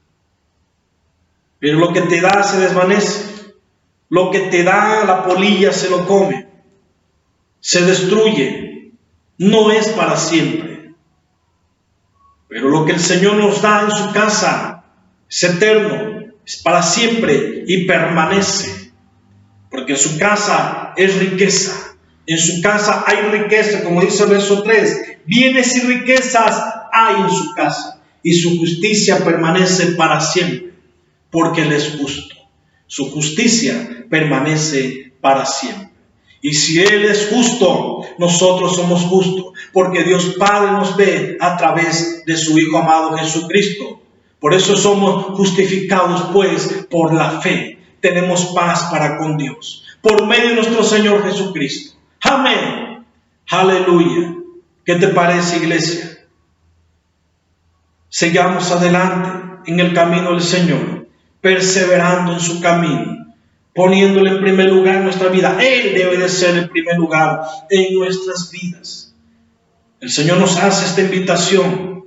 Pero lo que te da se desvanece. Lo que te da la polilla se lo come. Se destruye. No es para siempre. Pero lo que el Señor nos da en su casa es eterno, es para siempre y permanece. Porque en su casa es riqueza. En su casa hay riqueza, como dice el verso 3. Bienes y riquezas hay en su casa. Y su justicia permanece para siempre. Porque Él es justo. Su justicia permanece para siempre. Y si Él es justo, nosotros somos justos. Porque Dios Padre nos ve a través de su Hijo amado Jesucristo. Por eso somos justificados, pues, por la fe. Tenemos paz para con Dios. Por medio de nuestro Señor Jesucristo. Amén. Aleluya. ¿Qué te parece, iglesia? Sigamos adelante en el camino del Señor. Perseverando en su camino, poniéndole en primer lugar en nuestra vida. Él debe de ser el primer lugar en nuestras vidas. El Señor nos hace esta invitación.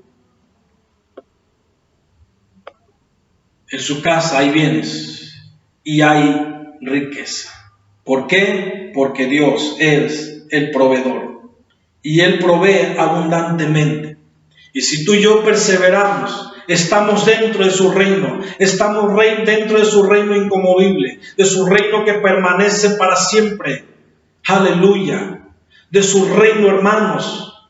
En su casa hay bienes y hay riqueza. ¿Por qué? Porque Dios es el proveedor y Él provee abundantemente. Y si tú y yo perseveramos, estamos dentro de su reino, estamos dentro de su reino inconmovible, de su reino que permanece para siempre. Aleluya. De su reino, hermanos.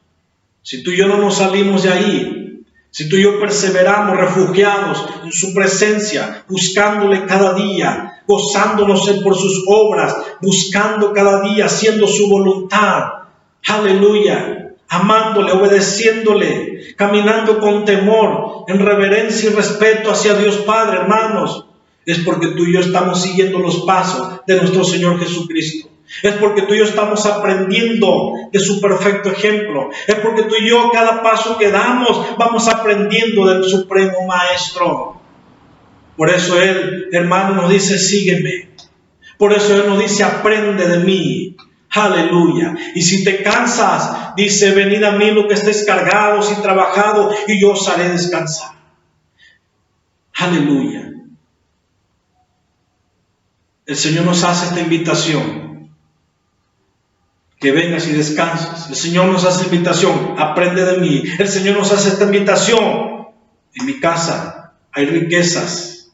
Si tú y yo no nos salimos de ahí, si tú y yo perseveramos refugiados en su presencia, buscándole cada día, gozándonos por sus obras, buscando cada día, haciendo su voluntad. Aleluya. Amándole, obedeciéndole, caminando con temor, en reverencia y respeto hacia Dios Padre, hermanos, es porque tú y yo estamos siguiendo los pasos de nuestro Señor Jesucristo. Es porque tú y yo estamos aprendiendo de su perfecto ejemplo. Es porque tú y yo cada paso que damos vamos aprendiendo del Supremo Maestro. Por eso Él, hermano, nos dice, sígueme. Por eso Él nos dice, aprende de mí. Aleluya. Y si te cansas, dice, venid a mí los que estéis cargados y trabajados, y yo os haré descansar. Aleluya. El Señor nos hace esta invitación. Que vengas y descanses. El Señor nos hace esta invitación. Aprende de mí. El Señor nos hace esta invitación. En mi casa hay riquezas.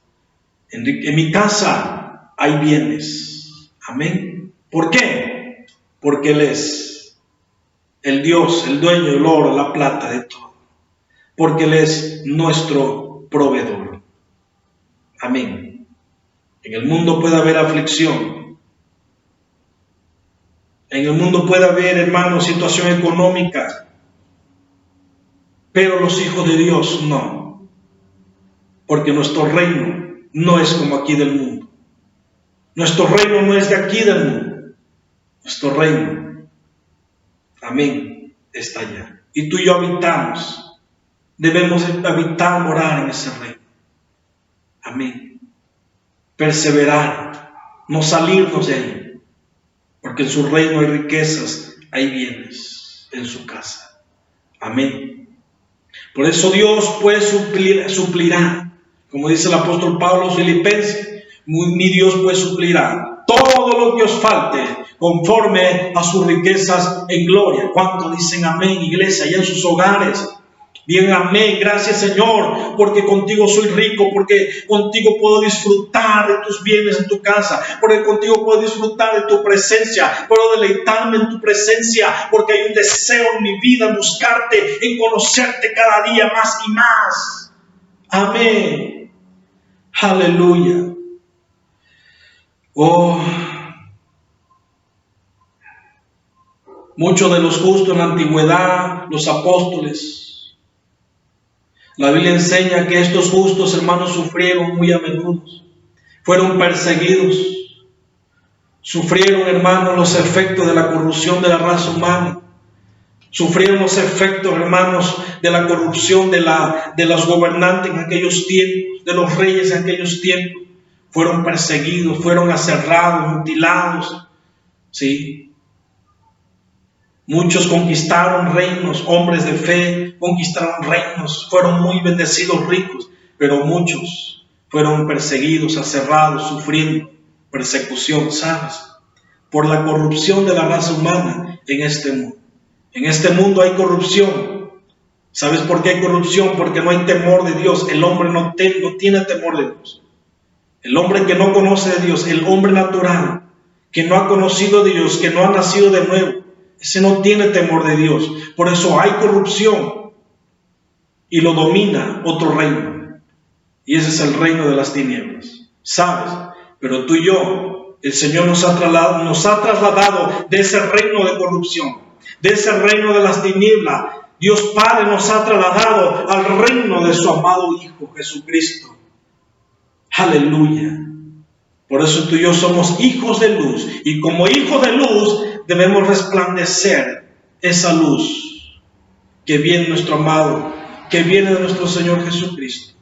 En mi casa hay bienes. Amén. ¿Por qué? Porque Él es el Dios, el dueño del oro, la plata, de todo, porque Él es nuestro proveedor. Amén. En el mundo puede haber aflicción. En el mundo puede haber, hermanos, situación económica. Pero los hijos de Dios no. Porque nuestro reino no es como aquí del mundo. Nuestro reino no es de aquí del mundo. Nuestro reino, amén, está allá. Y tú y yo habitamos. Debemos habitar, morar en ese reino. Amén. Perseverar. No salirnos de ahí. Porque en su reino hay riquezas, hay bienes en su casa. Amén. Por eso Dios pues suplirá, como dice el apóstol Pablo a los Filipenses, mi Dios pues suplirá todo lo que os falte conforme a sus riquezas en gloria. ¿Cuánto dicen amén, iglesia, allá en sus hogares? Bien, amén, gracias Señor, porque contigo soy rico, porque contigo puedo disfrutar de tus bienes en tu casa, porque contigo puedo disfrutar de tu presencia, puedo deleitarme en tu presencia, porque hay un deseo en mi vida en buscarte, en conocerte cada día más y más. Amén. Aleluya. Oh, muchos de los justos en la antigüedad, los apóstoles, la Biblia enseña que estos justos, hermanos, sufrieron muy a menudo. Fueron perseguidos. Sufrieron, hermanos, los efectos de la corrupción de la raza humana. Sufrieron los efectos, hermanos, de la corrupción de los gobernantes en aquellos tiempos, de los reyes en aquellos tiempos. Fueron perseguidos, fueron aserrados, mutilados. ¿Sí? Muchos conquistaron reinos, hombres de fe conquistaron reinos, fueron muy bendecidos, ricos, pero muchos fueron perseguidos, aserrados, sufriendo persecución, ¿sabes? Por la corrupción de la raza humana en este mundo. En este mundo hay corrupción. ¿Sabes por qué hay corrupción? Porque no hay temor de Dios. El hombre no tiene temor de Dios. El hombre que no conoce de Dios, el hombre natural, que no ha conocido de Dios, que no ha nacido de nuevo, ese no tiene temor de Dios. Por eso hay corrupción y lo domina otro reino. Y ese es el reino de las tinieblas. ¿Sabes? Pero tú y yo, el Señor nos ha trasladado de ese reino de corrupción, de ese reino de las tinieblas. Dios Padre nos ha trasladado al reino de su amado Hijo Jesucristo. Aleluya. Por eso tú y yo somos hijos de luz. Y como hijos de luz debemos resplandecer esa luz que viene de nuestro amado, que viene de nuestro Señor Jesucristo.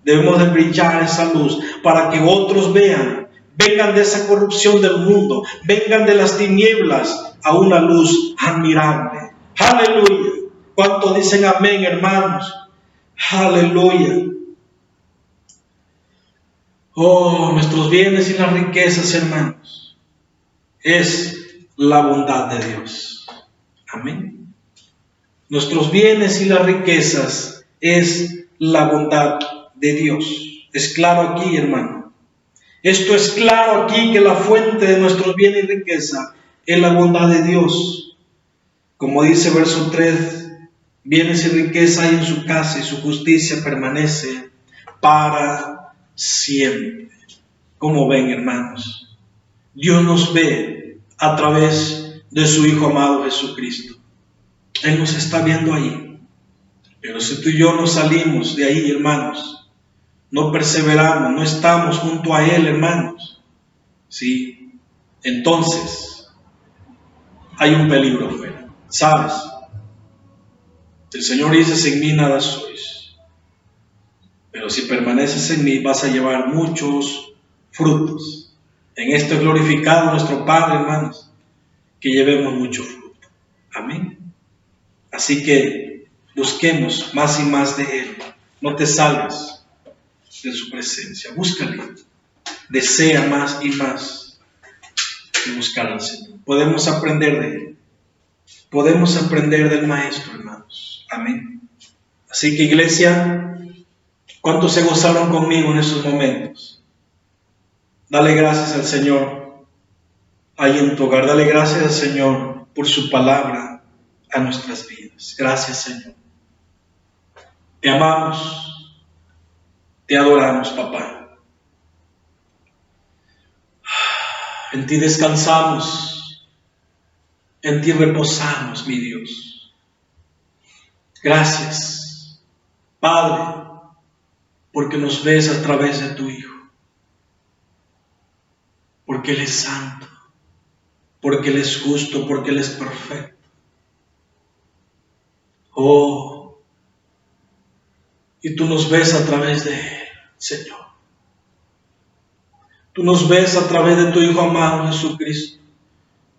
Debemos de brillar esa luz para que otros vean, vengan de esa corrupción del mundo, vengan de las tinieblas a una luz admirable. Aleluya. ¿Cuánto dicen amén, hermanos? Aleluya. Oh, nuestros bienes y las riquezas, hermanos, es la bondad de Dios. Amén. Nuestros bienes y las riquezas es la bondad de Dios. Es claro aquí, hermano. Esto es claro aquí, que la fuente de nuestros bienes y riqueza es la bondad de Dios. Como dice verso 3, bienes y riqueza hay en su casa y su justicia permanece para siempre. Como ven, hermanos, Dios nos ve a través de su Hijo amado Jesucristo. Él nos está viendo ahí. Pero si tú y yo no salimos de ahí, hermanos, no perseveramos, no estamos junto a Él, hermanos, ¿sí? Entonces hay un peligro afuera, ¿sabes? El Señor dice: sin mí nada sois. Pero si permaneces en mí, vas a llevar muchos frutos. En esto es glorificado nuestro Padre, hermanos, que llevemos mucho fruto. Amén. Así que busquemos más y más de Él. No te salgas de su presencia. Búscale. Desea más y más de buscar al Señor. Podemos aprender de Él. Podemos aprender del Maestro, hermanos. Amén. Así que, iglesia, ¿cuántos se gozaron conmigo en esos momentos? Dale gracias al Señor ahí en tu hogar. Dale gracias al Señor por su palabra. a nuestras vidas. Gracias, Señor. Te amamos, te adoramos, papá. En ti descansamos, en ti reposamos, mi Dios. Gracias, Padre, porque nos ves a través de tu Hijo, porque Él es santo, porque Él es justo, porque Él es perfecto. Oh, y tú nos ves a través de Él, Señor. Tú nos ves a través de tu Hijo amado Jesucristo,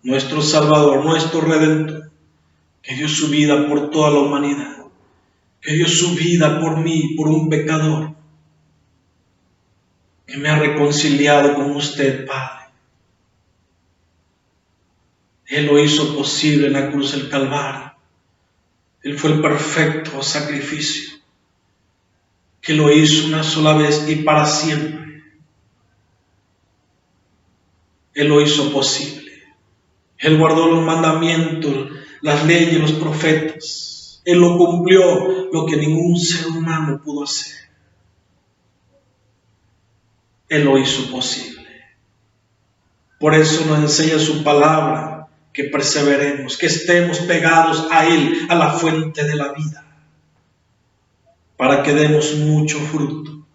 nuestro Salvador, nuestro Redentor, que dio su vida por toda la humanidad, que dio su vida por mí, por un pecador, que me ha reconciliado con usted, Padre. Él lo hizo posible en la cruz del Calvario. Él fue el perfecto sacrificio, que lo hizo una sola vez y para siempre. Él lo hizo posible. Él guardó los mandamientos, las leyes, los profetas. Él lo cumplió, lo que ningún ser humano pudo hacer. Él lo hizo posible. Por eso nos enseña su palabra, que perseveremos, que estemos pegados a Él, a la fuente de la vida, para que demos mucho fruto.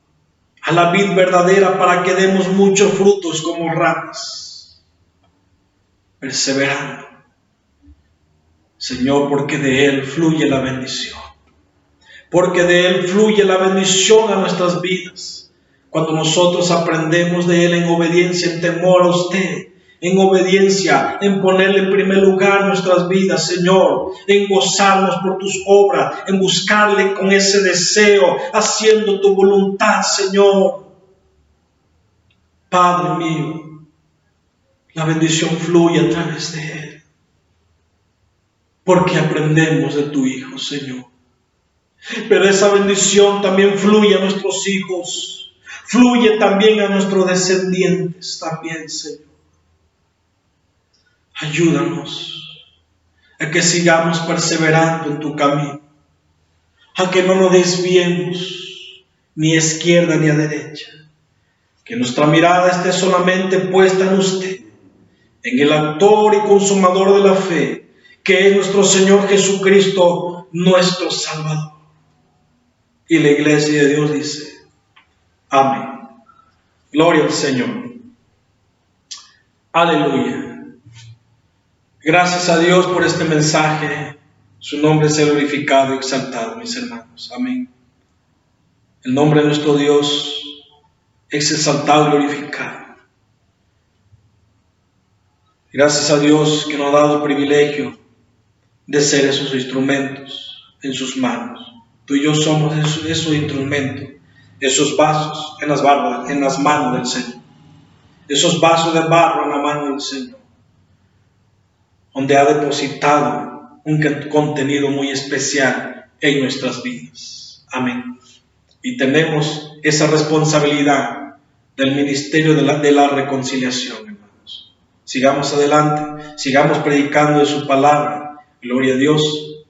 A la vid verdadera, para que demos muchos frutos como ramas. Perseverando, Señor, porque de Él fluye la bendición. Porque de Él fluye la bendición a nuestras vidas. Cuando nosotros aprendemos de Él en obediencia, en temor a usted, en obediencia, en ponerle en primer lugar nuestras vidas, Señor, en gozarnos por tus obras, en buscarle con ese deseo, haciendo tu voluntad, Señor. Padre mío, la bendición fluye a través de Él, porque aprendemos de tu Hijo, Señor. Pero esa bendición también fluye a nuestros hijos, fluye también a nuestros descendientes también, Señor. Ayúdanos a que sigamos perseverando en tu camino, a que no nos desviemos ni a izquierda ni a derecha, que nuestra mirada esté solamente puesta en usted, en el autor y consumador de la fe, que es nuestro Señor Jesucristo, nuestro Salvador. Y la iglesia de Dios dice, amén. Gloria al Señor. Aleluya. Gracias a Dios por este mensaje. Su nombre sea glorificado y exaltado, mis hermanos. Amén. El nombre de nuestro Dios es exaltado y glorificado. Gracias a Dios que nos ha dado el privilegio de ser esos instrumentos en sus manos. Tú y yo somos esos instrumentos, esos vasos en las manos del Señor. Esos vasos de barro en la mano del Señor, donde ha depositado un contenido muy especial en nuestras vidas. Amén. Y tenemos esa responsabilidad del ministerio de la reconciliación, hermanos. Sigamos adelante, sigamos predicando de su palabra. Gloria a Dios.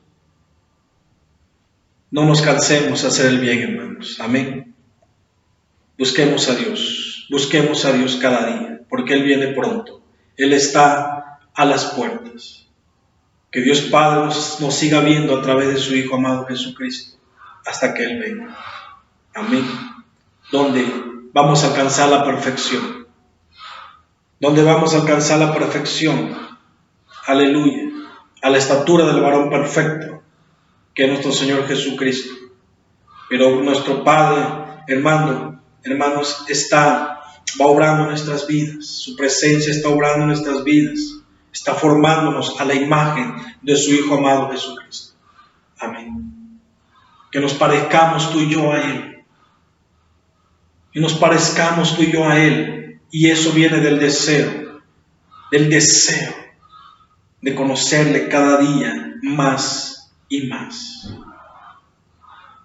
No nos cansemos de hacer el bien, hermanos. Amén. Busquemos a Dios cada día, porque Él viene pronto. Él está a las puertas. Que Dios Padre nos siga viendo a través de su Hijo amado Jesucristo, hasta que Él venga. Amén. Donde vamos a alcanzar la perfección. Donde vamos a alcanzar la perfección. Aleluya. A la estatura del varón perfecto, que es nuestro Señor Jesucristo. Pero nuestro Padre, hermanos, va obrando en nuestras vidas. Su presencia está obrando en nuestras vidas. Está formándonos a la imagen de su Hijo amado Jesucristo. Amén. Que nos parezcamos tú y yo a Él. Que nos parezcamos tú y yo a Él. Y eso viene del deseo de conocerle cada día más y más.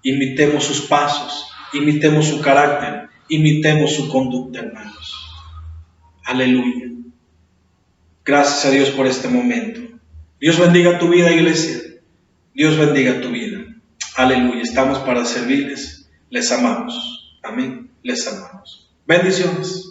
Imitemos sus pasos, imitemos su carácter, imitemos su conducta, hermanos. Aleluya. Gracias a Dios por este momento. Dios bendiga tu vida, iglesia. Dios bendiga tu vida. Aleluya. Estamos para servirles. Les amamos. Amén. Les amamos. Bendiciones.